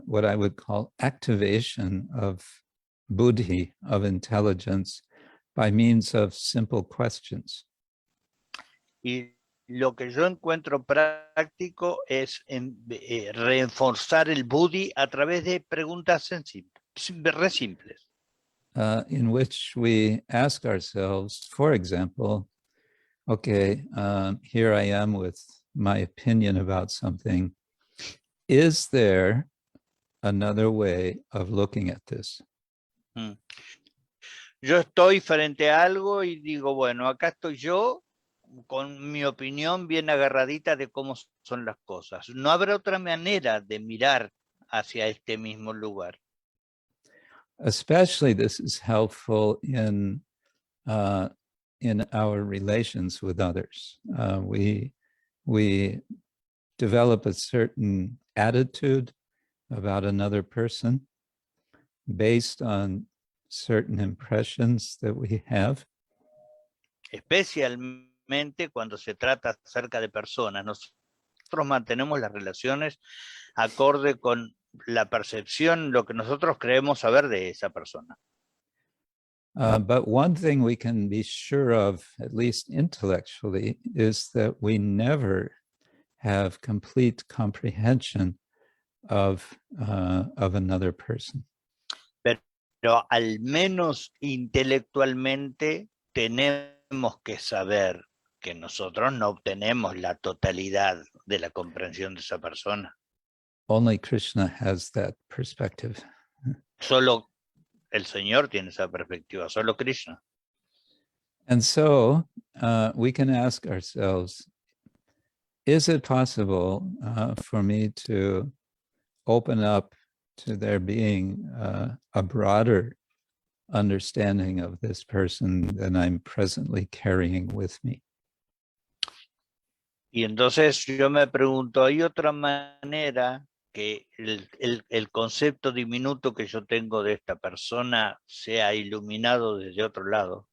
what I would call activation of buddhi, of intelligence, by means of simple questions. Y lo que yo encuentro práctico es reforzar el buddhi a través de preguntas re simples. In which we ask ourselves, for example, okay, here I am with my opinion about something. Is there another way of looking at this? Yo estoy frente a algo y digo, bueno, acá estoy yo con mi opinión bien agarradita de cómo son las cosas. No habrá otra manera de mirar hacia este mismo lugar. Especially this is helpful in our relations with others. We develop a certain attitude about another person based on certain impressions that we have. Especialmente cuando se trata acerca de personas. Nosotros mantenemos las relaciones acorde con la percepción, lo que nosotros creemos saber de esa persona. But one thing we can be sure of, at least intellectually, is that we never have complete comprehension of another person. Pero al menos intelectualmente tenemos que saber que nosotros no obtenemos la totalidad de la comprensión de esa persona. Only Krishna has that perspective. Solo el Señor tiene esa perspectiva, solo Krishna. And so we can ask ourselves, is it possible for me to open up to there being a broader understanding of this person than I'm presently carrying with me? Y entonces yo me pregunto, ¿hay otra manera que el concepto diminuto que yo tengo de esta persona sea iluminado desde otro lado?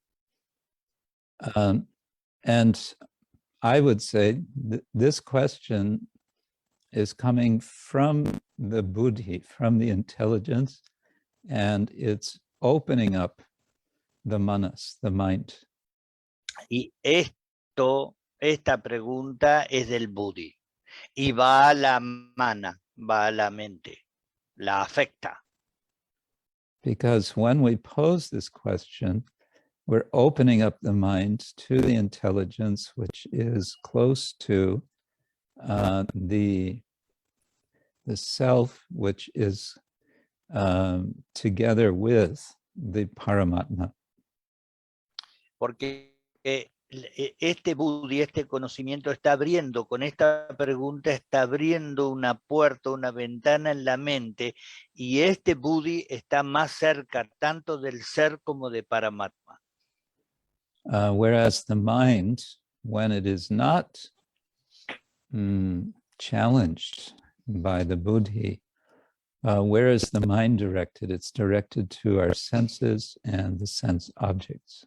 And I would say this question is coming from the buddhi, from the intelligence, and it's opening up the manas, the mind. Y esta pregunta es del buddhi y va a la mana, va a la mente, la afecta. Because when we pose this question, we're opening up the mind to the intelligence, which is close to the self, which is together with the Paramatma. Porque este buddhi, este conocimiento está abriendo, con esta pregunta está abriendo una puerta, una ventana en la mente, y este buddhi está más cerca tanto del ser como de Paramatma. Whereas the mind, when it is not challenged by the buddhi, where is the mind directed? It's directed to our senses and the sense objects.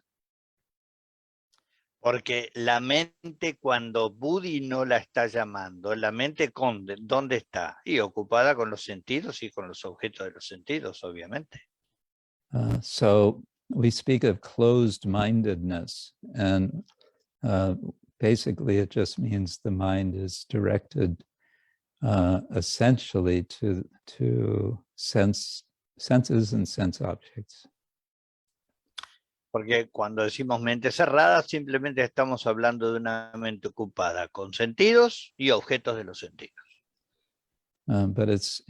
Porque la mente, cuando buddhi no la está llamando, la mente ¿dónde está? Y ocupada con los sentidos y con los objetos de los sentidos, obviamente. So we speak of closed-mindedness, and basically it just means the mind is directed essentially to senses and sense objects. Porque cuando decimos mente cerrada, simplemente estamos hablando de una mente ocupada con sentidos y objetos de los sentidos. But it's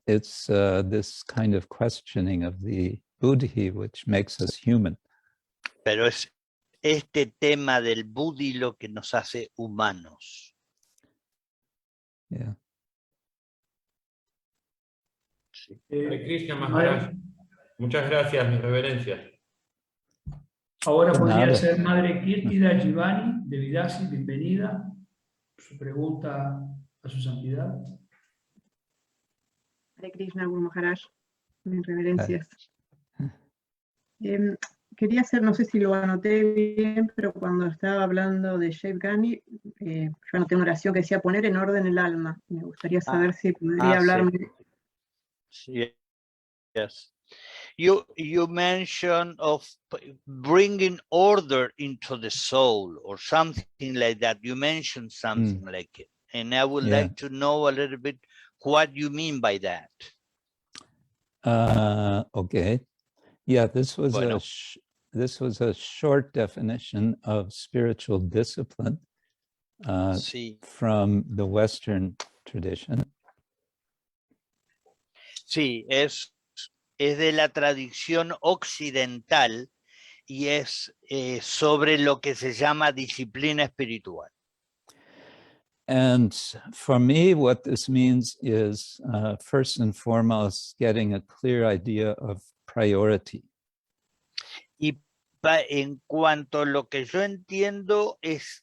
this kind of questioning of the buddhi which makes us human. Pero es este tema del buddhi lo que nos hace humanos. Yeah. Sí. Hare Krishna Maharaj. Muchas gracias, mi reverencia. Ahora podría Nada. ser Madre Kirtida Givani de Vidasi, bienvenida. su pregunta a su santidad. Hare Krishna, Guru Maharaj, mis reverencias. Quería hacer, no sé si lo anoté bien, pero cuando estaba hablando de Sheikh Ghani, yo anoté una oración que decía poner en orden el alma. Me gustaría saber si podría hablarme. Yes. You mentioned of bringing order into the soul or something like that. You mentioned something like it. And I would like to know a little bit what you mean by that. Okay. Yeah, this was a short definition of spiritual discipline from the Western tradition. Sí, es de la tradición occidental y es sobre lo que se llama disciplina espiritual. And for me, what this means is, first and foremost, getting a clear idea of priority. Y en cuanto a lo que yo entiendo es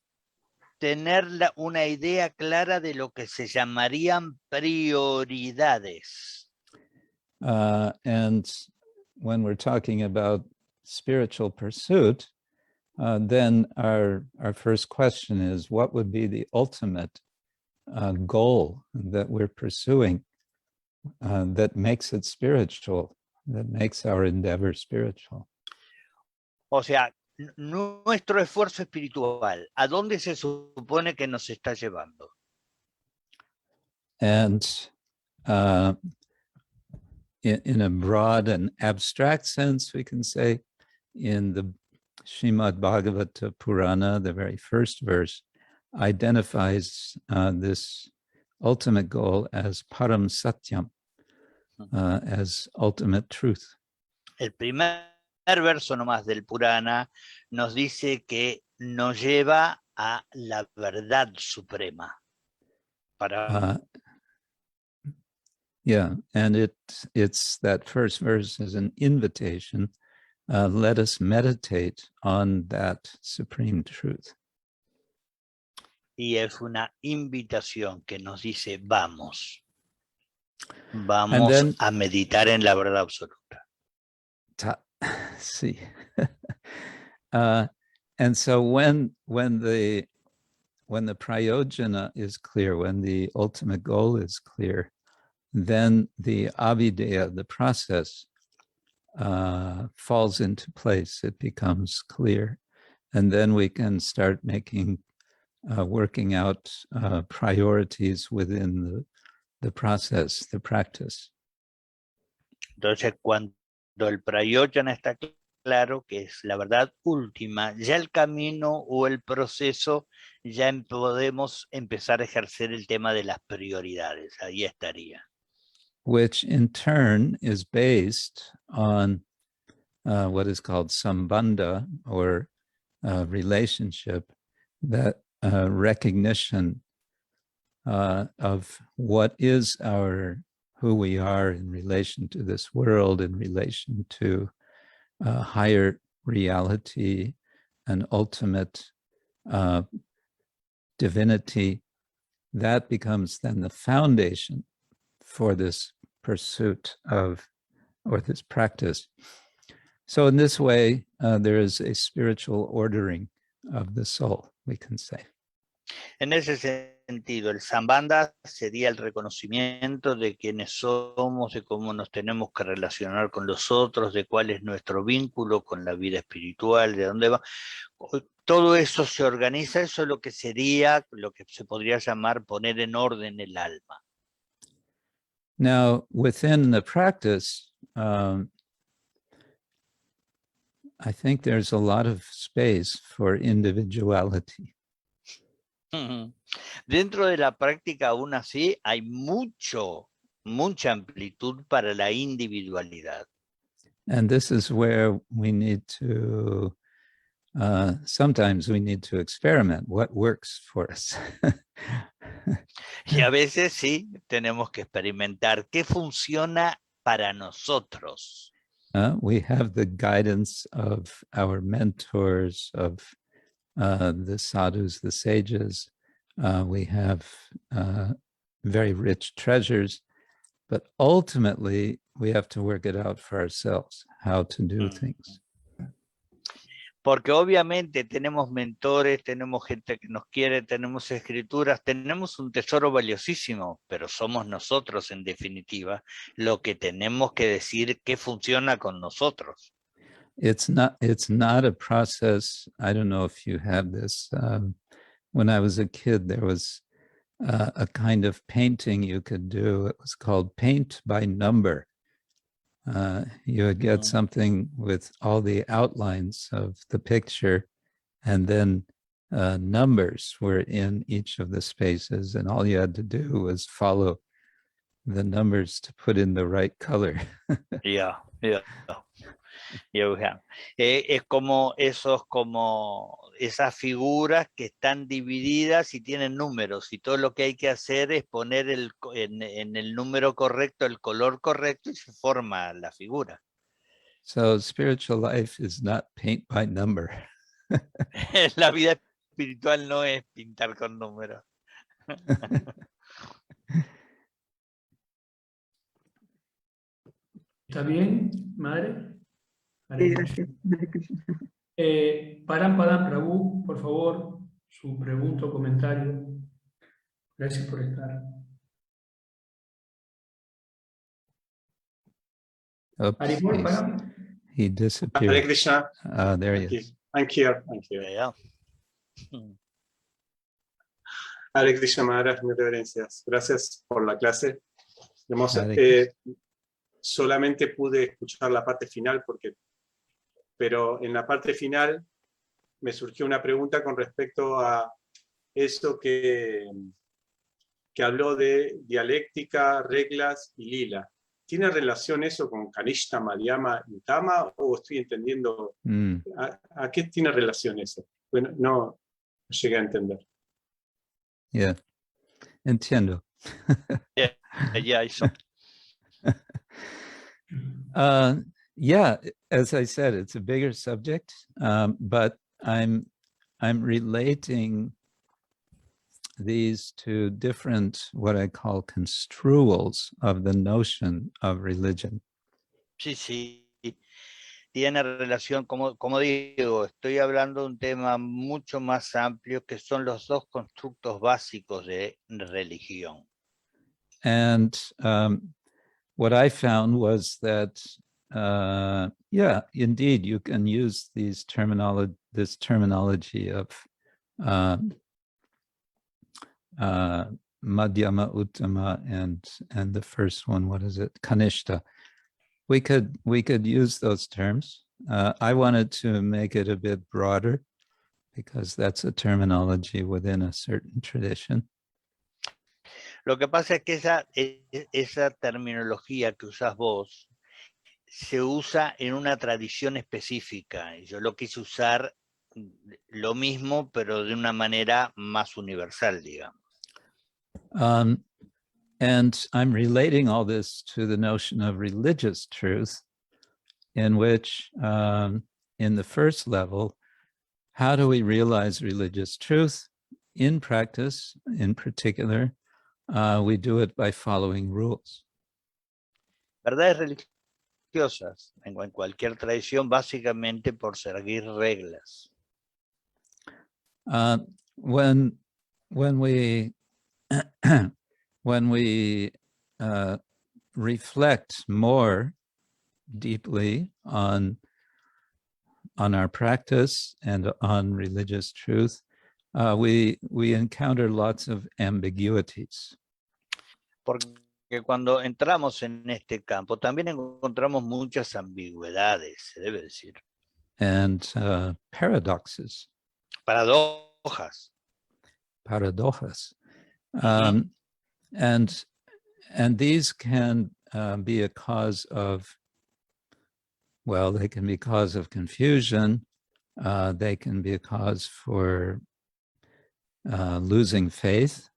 tener una idea clara de lo que se llamarían prioridades. And when we're talking about spiritual pursuit, then our first question is, what would be the ultimate goal that we're pursuing that makes it spiritual, that makes our endeavor spiritual? O sea, nuestro esfuerzo espiritual, ¿a dónde se supone que nos está llevando? And in a broad and abstract sense, we can say in the Srimad Bhagavata Purana, the very first verse identifies this ultimate goal as Param Satyam, as ultimate truth. El primer verso nomás del Purana nos dice que nos lleva a la verdad suprema. Yeah, and it's that first verse is an invitation. Let us meditate on that supreme truth. Y es una invitación que nos dice, vamos then, a meditar en la verdad absoluta. See. And so when the prayojana is clear, when the ultimate goal is clear, then the avideya, the process, falls into place. It becomes clear. And then we can start working out priorities within the process, the practice. Entonces, cuando el prayojana está claro, que es la verdad última, ya el camino o el proceso, ya podemos empezar a ejercer el tema de las prioridades. Ahí estaría. Which in turn is based on what is called sambandha, or relationship, that recognition of what is who we are in relation to this world, in relation to higher reality and ultimate divinity. That becomes then the foundation for this pursuit or this practice. So in this way, there is a spiritual ordering of the soul, we can say. En ese sentido, el sambandha sería el reconocimiento de quiénes somos, de cómo nos tenemos que relacionar con los otros, de cuál es nuestro vínculo con la vida espiritual, de dónde va. Todo eso se organiza, eso es lo que sería, lo que se podría llamar poner en orden el alma. Now, within the practice, I think there's a lot of space for individuality. Dentro de la práctica, aún así, hay mucha amplitud para la individualidad. And this is where we need to, sometimes we need to experiment what works for us. Y a veces sí, tenemos que experimentar qué funciona para nosotros. We have the guidance of our mentors, of the sadhus, the sages, We have very rich treasures, but ultimately we have to work it out for ourselves, how to do things. Porque obviamente tenemos mentores, tenemos gente que nos quiere, tenemos escrituras, tenemos un tesoro valiosísimo, pero somos nosotros en definitiva lo que tenemos que decir que funciona con nosotros. It's not a process. I don't know if you have this. When I was a kid, there was a kind of painting you could do. It was called paint by number. You would get something with all the outlines of the picture, and then numbers were in each of the spaces, and all you had to do was follow the numbers to put in the right color. Yeah. Es como esas figuras que están divididas y tienen números, y todo lo que hay que hacer es poner en el número correcto, el color correcto, y se forma la figura. So spiritual life is not paint by number. La vida espiritual no es pintar con números. ¿Está bien, madre? Sí, gracias. Hare Krishna. Param Prabhu, por favor, su pregunta o comentario. Gracias por estar. Oops, Param. he disappeared. Hare Krishna. There he is. I'm here. Yeah. Hare Krishna Maharaj, mis reverencias. Gracias por la clase. Hermosa. Hare Solamente pude escuchar la parte final, pero en la parte final me surgió una pregunta con respecto a eso que habló de dialéctica, reglas y lila. ¿Tiene relación eso con Kanishta, Madhyama y Tama, o estoy entendiendo a qué tiene relación eso? Bueno, no llegué a entender. Yeah, entiendo. Yeah, eso. Yeah, as I said, it's a bigger subject, but I'm relating these to different, what I call construals of the notion of religion. Sí. Tiene relación, como digo, estoy hablando de un tema mucho más amplio que son los dos constructos básicos de religión. And what I found was that, yeah, indeed, you can use this terminology of Madhyama, Uttama, and the first one, what is it? Kanishta. We could use those terms. I wanted to make it a bit broader because that's a terminology within a certain tradition. Lo que pasa es que esa terminología que usas vos se usa en una tradición específica. Yo lo quise usar lo mismo, pero de una manera más universal, digamos. And I'm relating all this to the notion of religious truth, in which, in the first level, how do we realize religious truth? In practice, in particular, we do it by following rules. Verdades religiosas, en cualquier tradición, básicamente por seguir reglas. When we when we reflect more deeply on our practice and on religious truth, we encounter lots of ambiguities. Porque cuando entramos en este campo también encontramos muchas ambigüedades, se debe decir. And paradoxes. Paradojas. And these can be a cause of, well, they can be cause of confusion. They can be a cause for losing faith.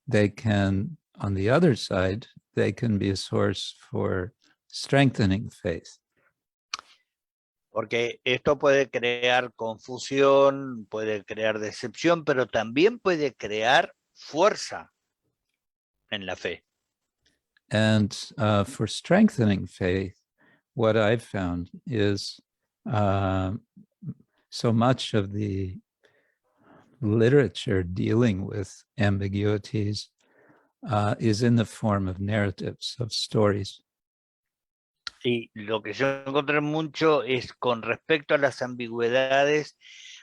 They can, on the other side, they can be a source for strengthening faith. Porque esto puede crear confusión, puede crear decepción, pero también puede crear fuerza en la fe. And for strengthening faith, what I've found is so much of the literature dealing with ambiguities is in the form of narratives, of stories. Y lo que yo encontré mucho es con respecto a las ambigüedades,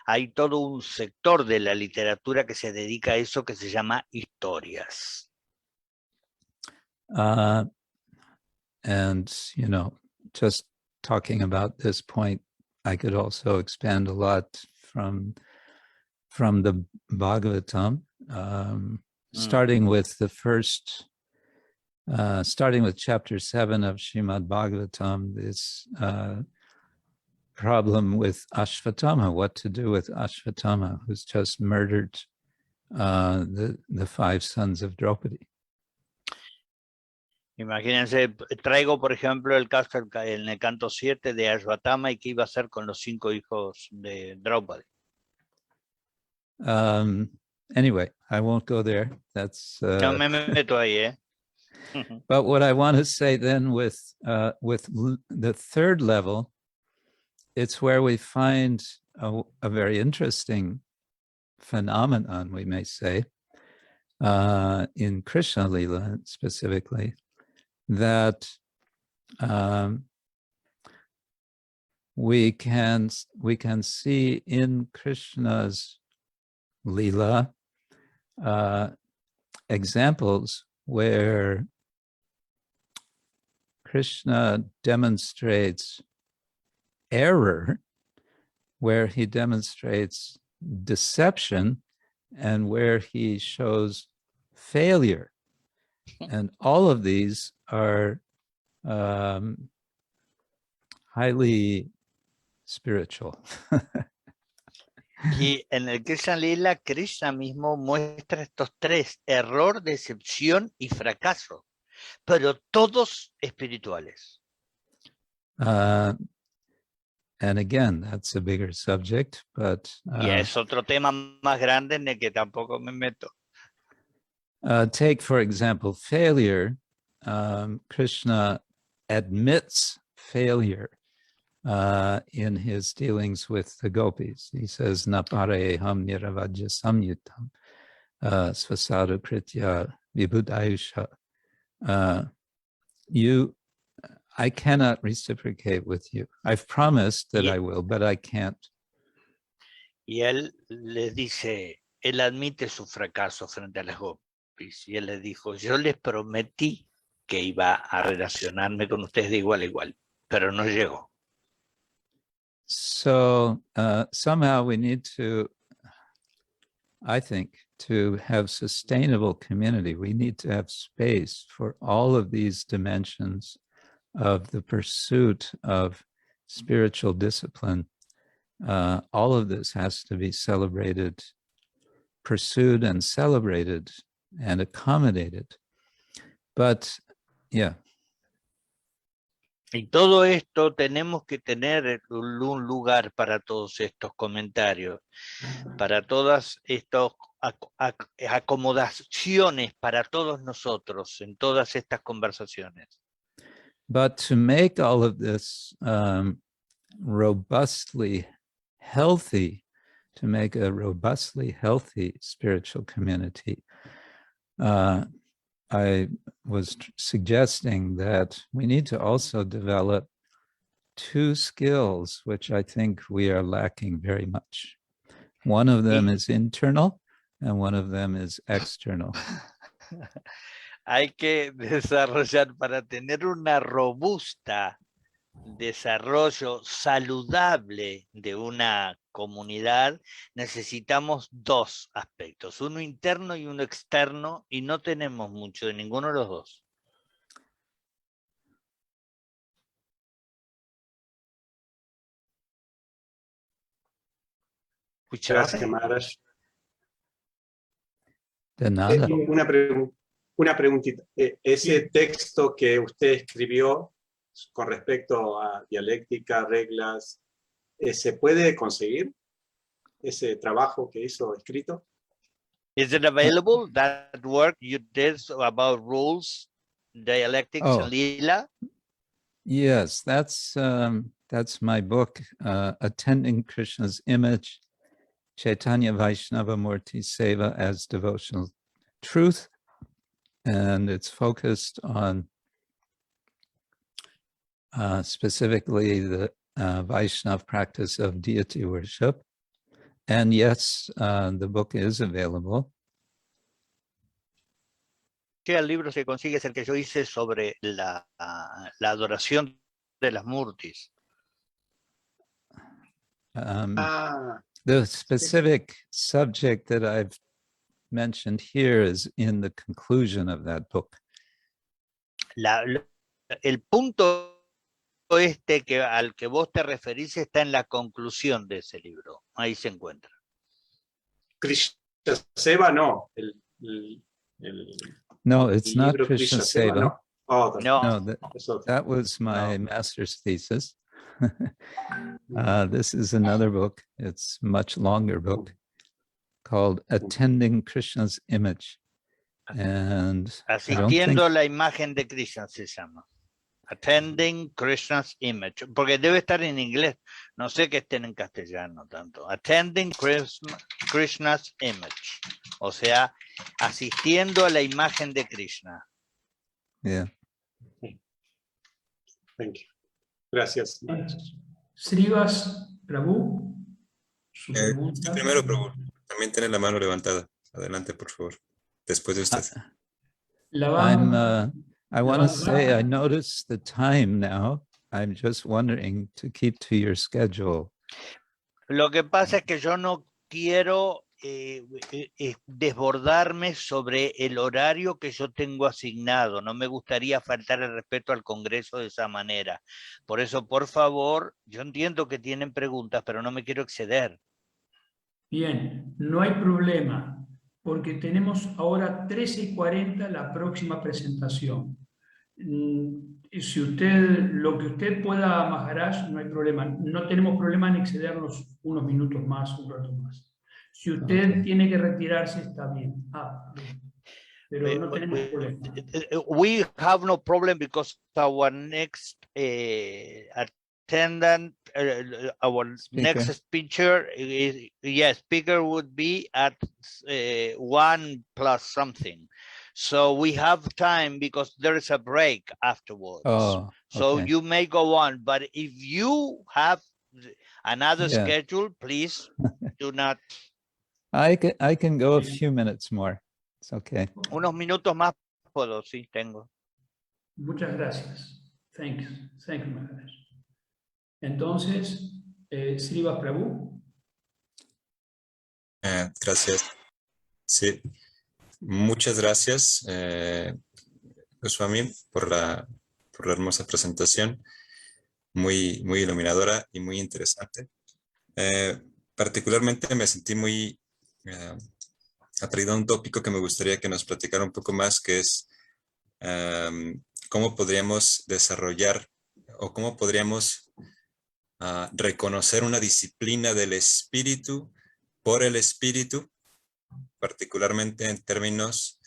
hay todo un sector de la literatura que se dedica a eso que se llama historias. And, you know, just talking about this point, I could also expand a lot from the Bhagavatam, starting with the first, starting with chapter 7 of Srimad Bhagavatam, this problem with Ashvatthama, what to do with Ashvatthama, who's just murdered the 5 sons of Draupadi. Imagínense, traigo por ejemplo el caso en el canto 7 de Ashvatthama y qué iba a hacer con los 5 hijos de Draupadi. Anyway, I won't go there. That's No me meto ahí, But what I want to say then with the third level, it's where we find a very interesting phenomenon, we may say, in Krishna Lila specifically, that we can see in Krishna's Lila examples where Krishna demonstrates error, where he demonstrates deception, and where he shows failure. And all of these are highly spiritual. Y en el Krishna Lila, Krishna mismo muestra estos 3, error, decepción y fracaso, pero todos espirituales. And again, that's a bigger subject, but Y es otro tema más grande en el que tampoco me meto. Take, for example, failure. Krishna admits failure in his dealings with the gopis. He says, Napareham niravajya samyutam svasadu kritya vibhudayusha. I cannot reciprocate with you. I've promised that I will, but I can't. Y él les dice, él admite su fracaso frente a las gopis. Y él les dijo, yo les prometí que iba a relacionarme con ustedes de igual a igual, pero no llegó. So somehow we need to, I think, to have sustainable community. We need to have space for all of these dimensions of the pursuit of spiritual discipline. All of this has to be celebrated, pursued and celebrated and accommodated. But yeah. Y todo esto tenemos que tener un lugar para todos estos comentarios, para todas estas acomodaciones para todos nosotros en todas estas conversaciones. But to make all of this robustly healthy, to make a robustly healthy spiritual community, I was suggesting that we need to also develop 2 skills, which I think we are lacking very much. One of them is internal, and one of them is external. Hay que desarrollar, para tener una robusta desarrollo saludable de una comunidad, necesitamos 2 aspectos, uno interno y uno externo, y no tenemos mucho de ninguno de los 2. Gracias, Maharaj. De nada. Una preguntita. Ese texto que usted escribió con respecto a dialéctica, reglas ¿Se puede conseguir ese trabajo que hizo escrito? Is it available, that work you did about rules, dialectics, Oh. and lila? Yes, that's my book, Attending Krishna's Image, Chaitanya Vaishnava Murti Seva as Devotional Truth. And it's focused on specifically the Vaishnav practice of deity worship. And yes, the book is available. Sí, el libro se consigue, es el que yo hice sobre la adoración de las murtis. The specific subject that I've mentioned here is in the conclusion of that book. El punto al que vos te referís está en la conclusión de ese libro. Ahí se encuentra. Krishna Seva, no. No, it's not libro Krishna Seva, Seva. no. Oh, No, That was my master's thesis. This is another book. It's a much longer book called Attending Krishna's Image. And Asistiendo a la imagen de Krishna se llama. Attending Krishna's Image. Porque debe estar en inglés. No sé que estén en castellano tanto. Attending Krishna's Image. O sea, asistiendo a la imagen de Krishna. Yeah. Thank you. Gracias. Srivas Prabhu, su pregunta. Primero, Prabhu, también tiene la mano levantada. Adelante, por favor. Después de usted. I want to say, I noticed the time now. I'm just wondering to keep to your schedule. Lo que pasa es que yo no quiero desbordarme sobre el horario que yo tengo asignado. No me gustaría faltar el respeto al Congreso de esa manera. Por eso, por favor, yo entiendo que tienen preguntas, pero no me quiero exceder. Bien, no hay problema, porque tenemos ahora 13:40 la próxima presentación. Si lo que usted pueda, Maharaj, no hay problema. No tenemos problema en excedernos unos minutos más, un rato más. Si usted tiene que retirarse, está bien. Pero no tenemos problema. We have no problem because our next attendant, our next speaker, speaker would be at 1 plus something. So we have time because there is a break afterwards. Oh, okay. So you may go on, but if you have another schedule, please do not. I can go a few minutes more. It's okay. Unos minutos más puedo, sí, tengo. Muchas gracias. Thank you, Maharaj. Entonces, Srivas Prabhu. Gracias. Sí. Muchas gracias, Swami, por la hermosa presentación. Muy iluminadora y muy interesante. Particularmente me sentí muy atraído a un tópico que me gustaría que nos platicara un poco más, que es cómo podríamos desarrollar o cómo podríamos reconocer una disciplina del espíritu por el espíritu, particularmente en términos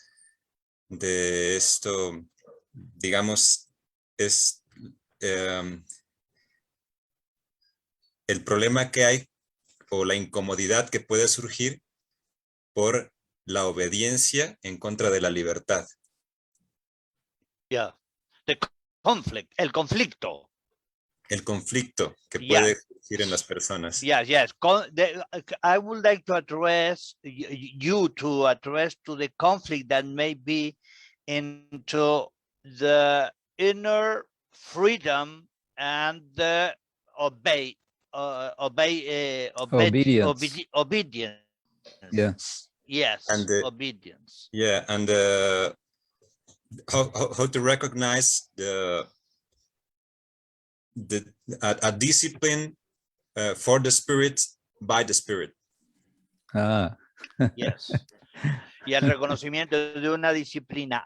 de esto, digamos, es el problema que hay o la incomodidad que puede surgir por la obediencia en contra de la libertad. The conflict, el conflicto. El conflicto que puede surgir en las personas. Yes. I would like to address you to the conflict that may be into the inner freedom and the obedience. Yes, and obedience. Yeah, and how to recognize a discipline for the spirit by the spirit. Yes. Y el reconocimiento de una disciplina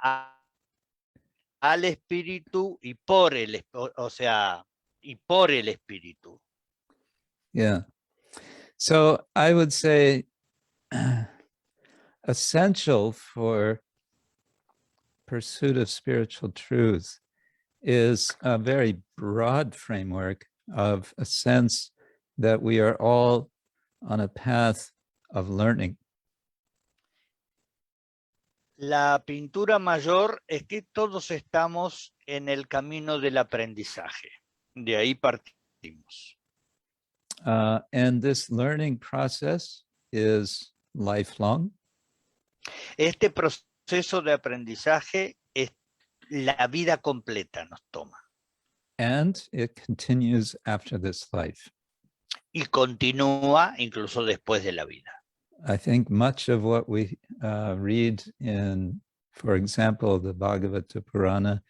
al espíritu y por el espíritu. Yeah. So I would say essential for pursuit of spiritual truth is a very broad framework of a sense that we are all on a path of learning. La pintura mayor es que todos estamos en el camino del aprendizaje. De ahí partimos. And this learning process is lifelong. Este proceso de aprendizaje es la vida completa nos toma. And it continues after this life. Y continúa incluso después de la vida. I think much of what we read in, for example, the Bhagavata Purana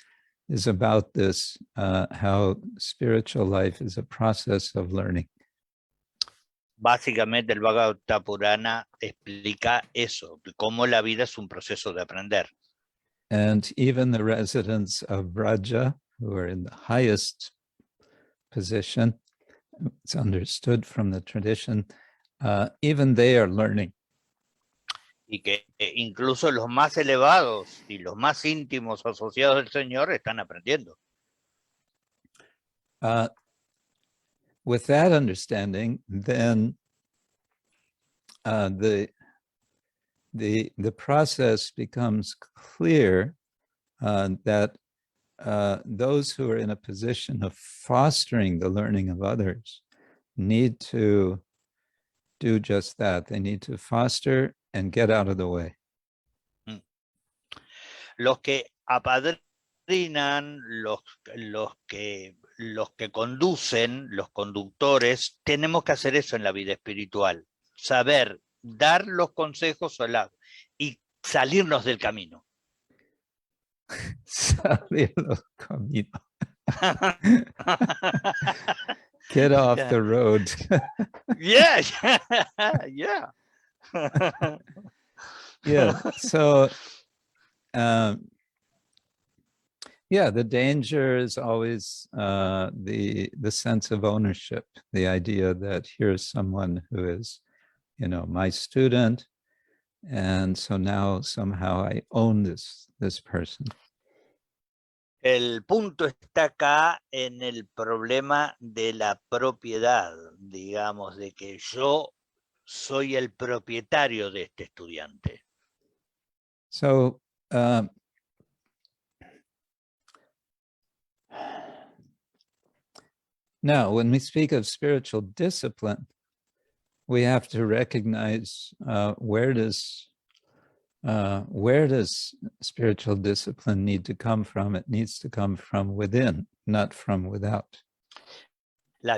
is about this, how spiritual life is a process of learning. Básicamente el Bhagavata Purana explica eso, cómo la vida es un proceso de aprender. And even the residents of Braja, who are in the highest position, it's understood from the tradition, even they are learning. Y que incluso los más elevados y los más íntimos asociados del Señor están aprendiendo. With that understanding, then the process becomes clear that those who are in a position of fostering the learning of others need to do just that. They need to foster and get out of the way. Los que apadrinan, los que conducen, los conductores, tenemos que hacer eso en la vida espiritual. Saber dar los consejos y salirnos del camino. Salir del camino. Get off the road. Yeah. Yeah. So, yeah, the danger is always the sense of ownership, the idea that here's someone who is, my student, and so now somehow I own this person. El punto está acá en el problema de la propiedad, digamos, de que yo soy el propietario de este estudiante. So, now, when we speak of spiritual discipline, we have to recognize where does spiritual discipline need to come from? It needs to come from within, not from without. La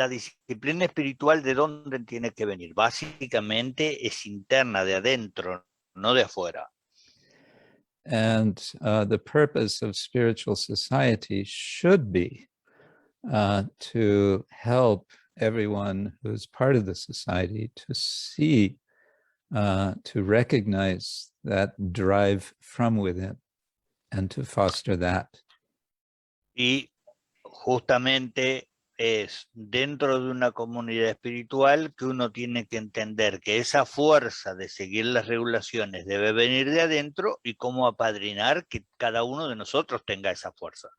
disciplina espiritual, ¿de dónde tiene que venir? Básicamente es interna, de adentro, no de afuera. And the purpose of spiritual society should be to help everyone who's part of the society to see, to recognize that drive from within and to foster that. Y justamente es dentro de una comunidad espiritual que uno tiene que entender que esa fuerza de seguir las regulaciones debe venir de adentro y cómo apadrinar que cada uno de nosotros tenga esa fuerza.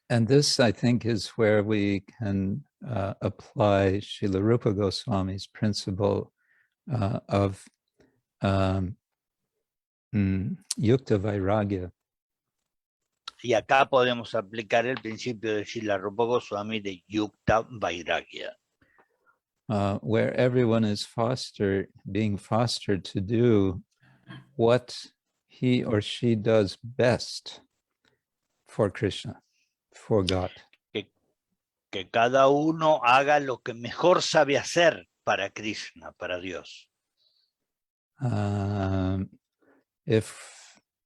And this, I think, is where we can apply Srila Rupa Goswami's principle of yukta vairagya. Y acá podemos aplicar el principio de Srila Rupa Goswami de yukta vairagya. Where everyone is being fostered to do what he or she does best for Krishna, for God. Que cada uno haga lo que mejor sabe hacer para Krishna, para Dios.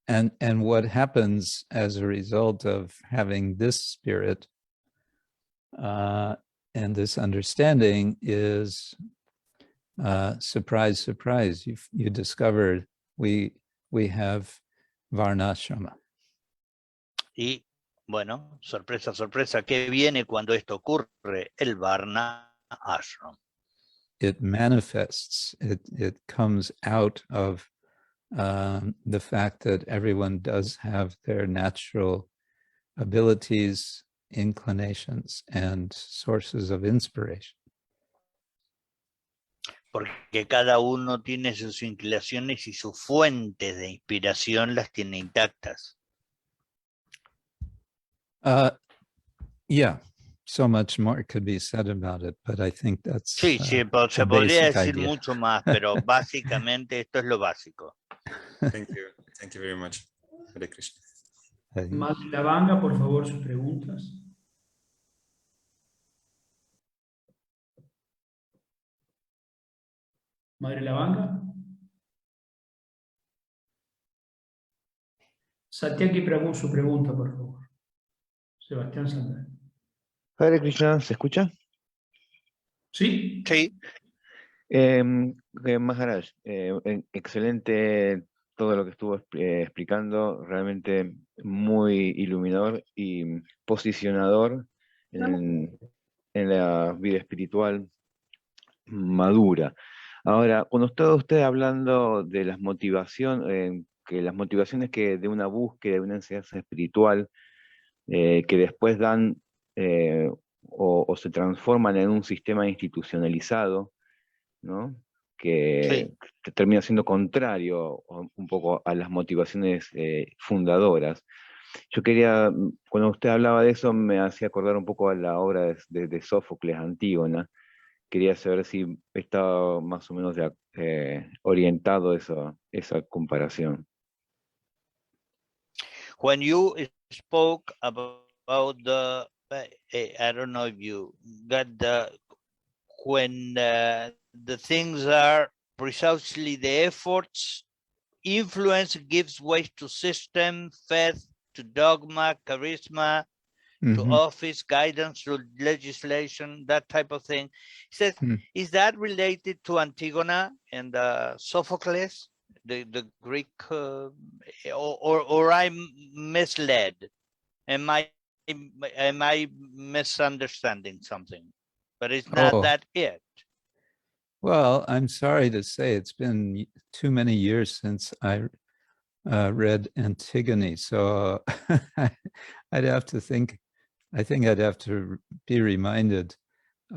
And what happens as a result of having this spirit and this understanding is, surprise, surprise, you discover we have varnashrama. Y bueno, sorpresa, sorpresa, ¿qué viene cuando esto ocurre? El varna ashram. it manifests, it comes out of the fact that everyone does have their natural abilities, inclinations, and sources of inspiration. Porque cada uno tiene sus inclinaciones y sus fuentes de inspiración las tiene intactas. Yeah, so much more could be said about it, but I think that's Sí, se the podría basic decir idea. mucho más, pero básicamente esto es lo básico. Thank you very much. Hare Krishna. Madre Lavanga, por favor, sus preguntas. Madre Lavanga. Satyaki Prabhu, su pregunta, por favor. Sebastián Sandra. Hare Krishna, ¿se escucha? ¿Sí? Sí. Maharaj, excelente todo lo que estuvo explicando, realmente muy iluminador y posicionador en la vida espiritual madura. Ahora, cuando está usted hablando de las motivaciones, que las motivaciones que de una búsqueda, de una enseñanza espiritual, que después dan o se transforman en un sistema institucionalizado, ¿no? Que termina siendo contrario un poco a las motivaciones fundadoras. Yo quería, cuando usted hablaba de eso, me hacía acordar un poco a la obra de Sófocles, Antígona. Quería saber si estaba más o menos orientado esa comparación. When you spoke about the, I don't know if you got when the things are precisely the efforts, influence gives way to system, faith to dogma, charisma to office, guidance to legislation, that type of thing. He says, is that related to Antigona and Sophocles, the Greek, or I'm misled? Am I misunderstanding something? But it's not that it. Well, I'm sorry to say it's been too many years since I read Antigone, so I'd have to think. I think I'd have to be reminded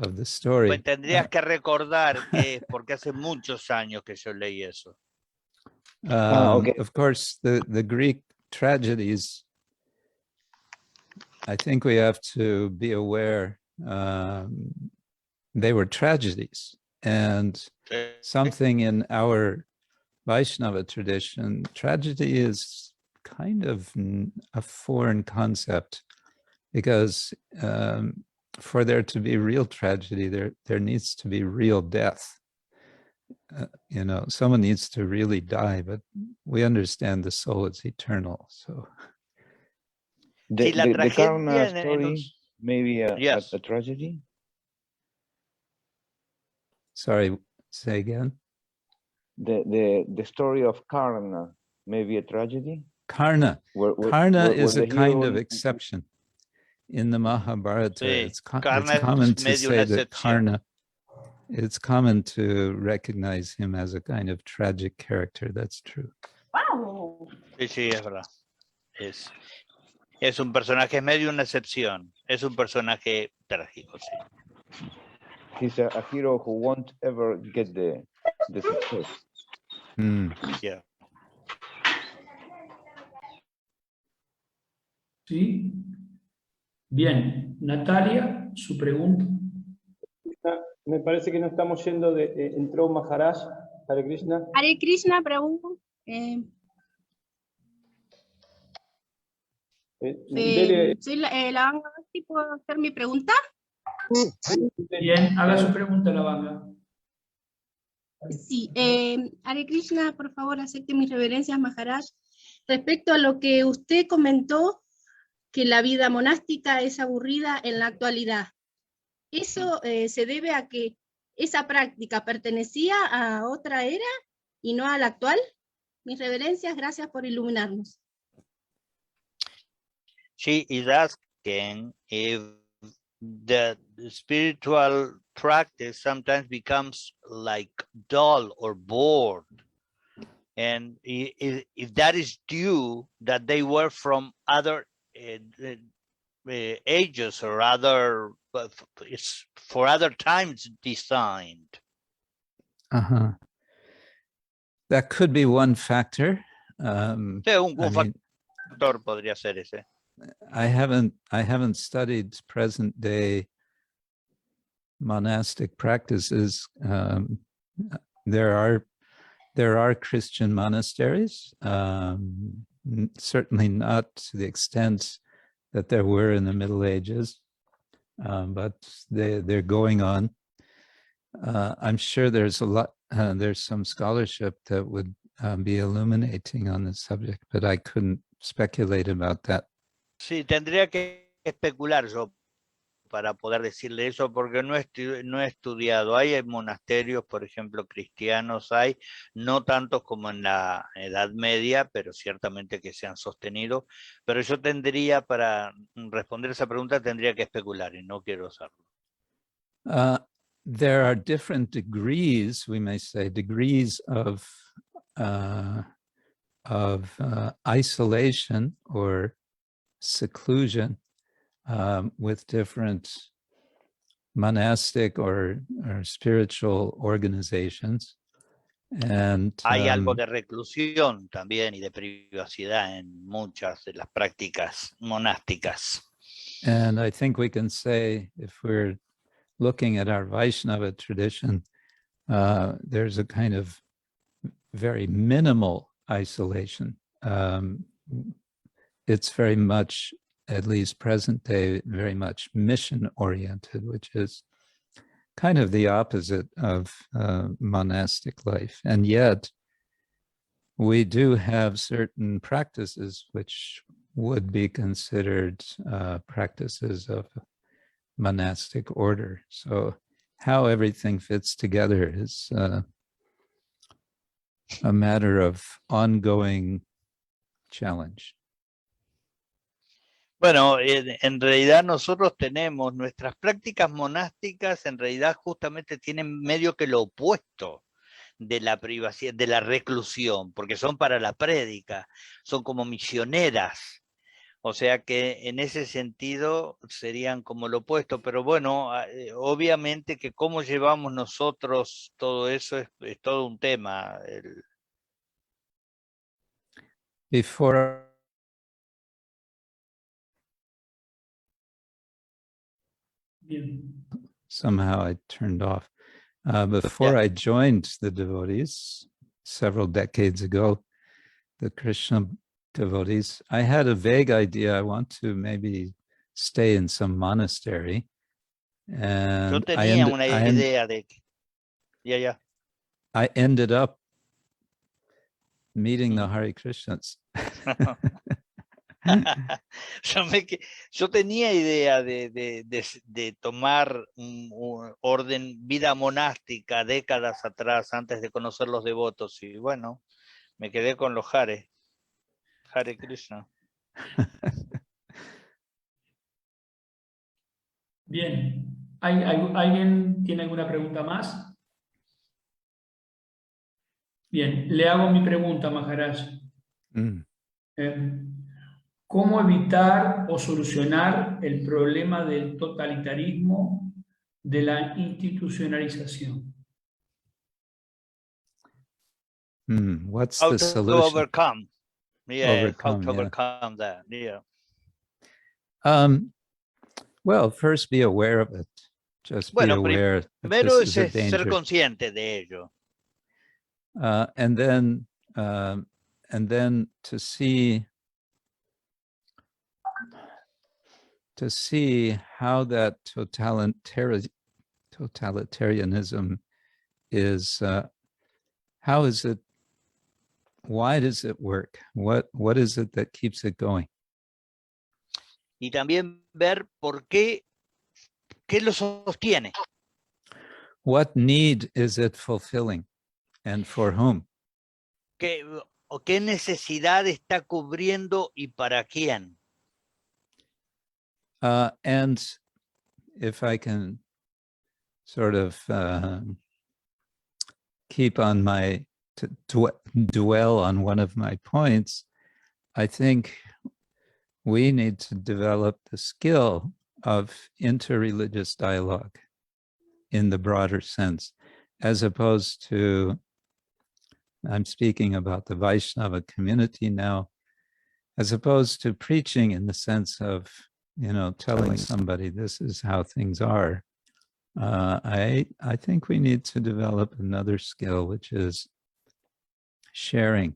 of the story. Pues tendrías que recordar que porque hace muchos años que yo leí eso. Okay. Of course, the Greek tragedies, I think we have to be aware they were tragedies, and something in our Vaishnava tradition, tragedy is kind of a foreign concept, because for there to be real tragedy, there needs to be real death. You know, someone needs to really die, but we understand the soul is eternal. So the Karna story, maybe a tragedy? Sorry, say again. The story of Karna, maybe a tragedy? Karna. Karna is a kind of exception. In the Mahabharata, it's common to say that Karna, it's common to recognize him as a kind of tragic character. That's true. Wow. Sí, es verdad. Es un personaje, es medio una excepción. Es un personaje trágico, sí. He's a hero who won't ever get the success. Yeah. ¿Sí? Bien. Natalia, su pregunta. Me parece que no estamos yendo entró Maharaj. Hare Krishna. Hare Krishna, pregunto. Soy la Vanga, ¿puedo hacer mi pregunta? Bien, haga su pregunta, la Vanga. Sí, Hare Krishna, por favor, acepte mis reverencias, Maharaj. Respecto a lo que usted comentó, que la vida monástica es aburrida en la actualidad. ¿Eso se debe a que esa práctica pertenecía a otra era y no a la actual? Mis reverencias, gracias por iluminarnos. She is asking if the spiritual practice sometimes becomes like dull or bored. And if that is due that they were from other ages or other, it's for other times designed. Uh-huh. That could be one factor. Un factor podría ser ese. I haven't studied present day monastic practices. There are Christian monasteries, certainly not to the extent that there were in the Middle Ages, but they're going on. I'm sure there's some scholarship that would be illuminating on the subject, but I couldn't speculate about that. Sí, tendría que especular yo para poder decirle eso, porque no he estudiado. Hay monasterios, por ejemplo, cristianos, no tantos como en la Edad Media, pero ciertamente que se han sostenido. Pero yo tendría, para responder esa pregunta, tendría que especular y no quiero hacerlo. There are different degrees, we may say, degrees of isolation or seclusion with different monastic or spiritual organizations. And hay algo de reclusión también y de privacidad en muchas de las prácticas monásticas. And I think we can say, if we're looking at our Vaishnava tradition, there's a kind of very minimal isolation. It's very much, at least present day, very much mission oriented, which is kind of the opposite of monastic life. And yet we do have certain practices which would be considered practices of monastic order. So how everything fits together is a matter of ongoing challenge. Bueno, en realidad nosotros tenemos nuestras prácticas monásticas, en realidad justamente tienen medio que lo opuesto de la privacidad, de la reclusión, porque son para la prédica, son como misioneras. O sea que en ese sentido serían como lo opuesto, pero bueno, obviamente que cómo llevamos nosotros todo eso es todo un tema. Before somehow I turned off. Before I joined the devotees several decades ago, the Krishna devotees, I had a vague idea. I want to maybe stay in some monastery. And yo tenía una idea de que I ended up meeting the Hare Krishnas. Yo tenía idea de tomar un orden, vida monástica décadas atrás, antes de conocer los devotos, y bueno, me quedé con los Hare Krishna. Bien, ¿alguien tiene alguna pregunta más? Bien, le hago mi pregunta, Maharaj. ¿Cómo evitar o solucionar el problema del totalitarismo de la institucionalización? What's How the to solution? overcome? Yeah, how to yeah. overcome that? Yeah. Well, first be aware of it. Just be aware that primero this is a es danger. ser consciente de ello. And then to see how that totalitarianism is, how is it, why does it work? What is it that keeps it going? Y también ver por qué lo sostiene. What need is it fulfilling, and for whom? ¿Qué necesidad está cubriendo y para quién? And if I can sort of keep on my, dwell on one of my points, I think we need to develop the skill of interreligious dialogue in the broader sense, as opposed to, I'm speaking about the Vaishnava community now, as opposed to preaching in the sense of, you know, telling somebody this is how things are. I think we need to develop another skill, which is sharing,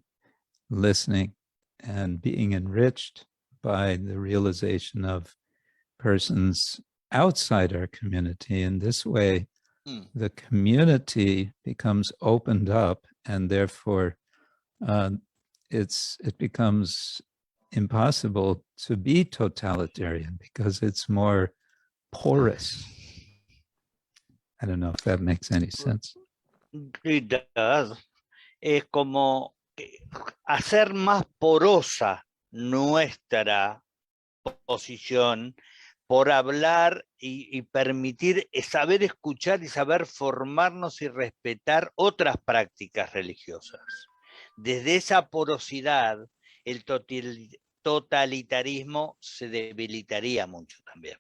listening, and being enriched by the realization of persons outside our community. In this way, the community becomes opened up, and therefore it becomes impossible to be totalitarian because it's more porous. I don't know if that makes any sense. It does. Es como hacer más porosa nuestra posición por hablar y permitir saber escuchar y saber formarnos y respetar otras prácticas religiosas. Desde esa porosidad, el totalitarismo se debilitaría mucho también.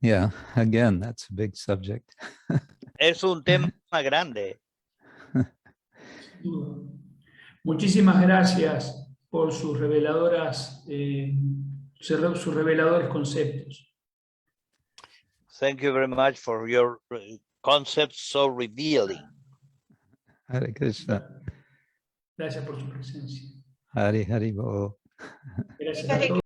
Yeah, again, that's a big subject. Es un tema grande. Muchísimas gracias por sus reveladoras, sus reveladores conceptos. Thank you very much for your concepts so revealing. Hare Krishna. Gracias por su presencia. Hari Hari Bo. Gracias a todos.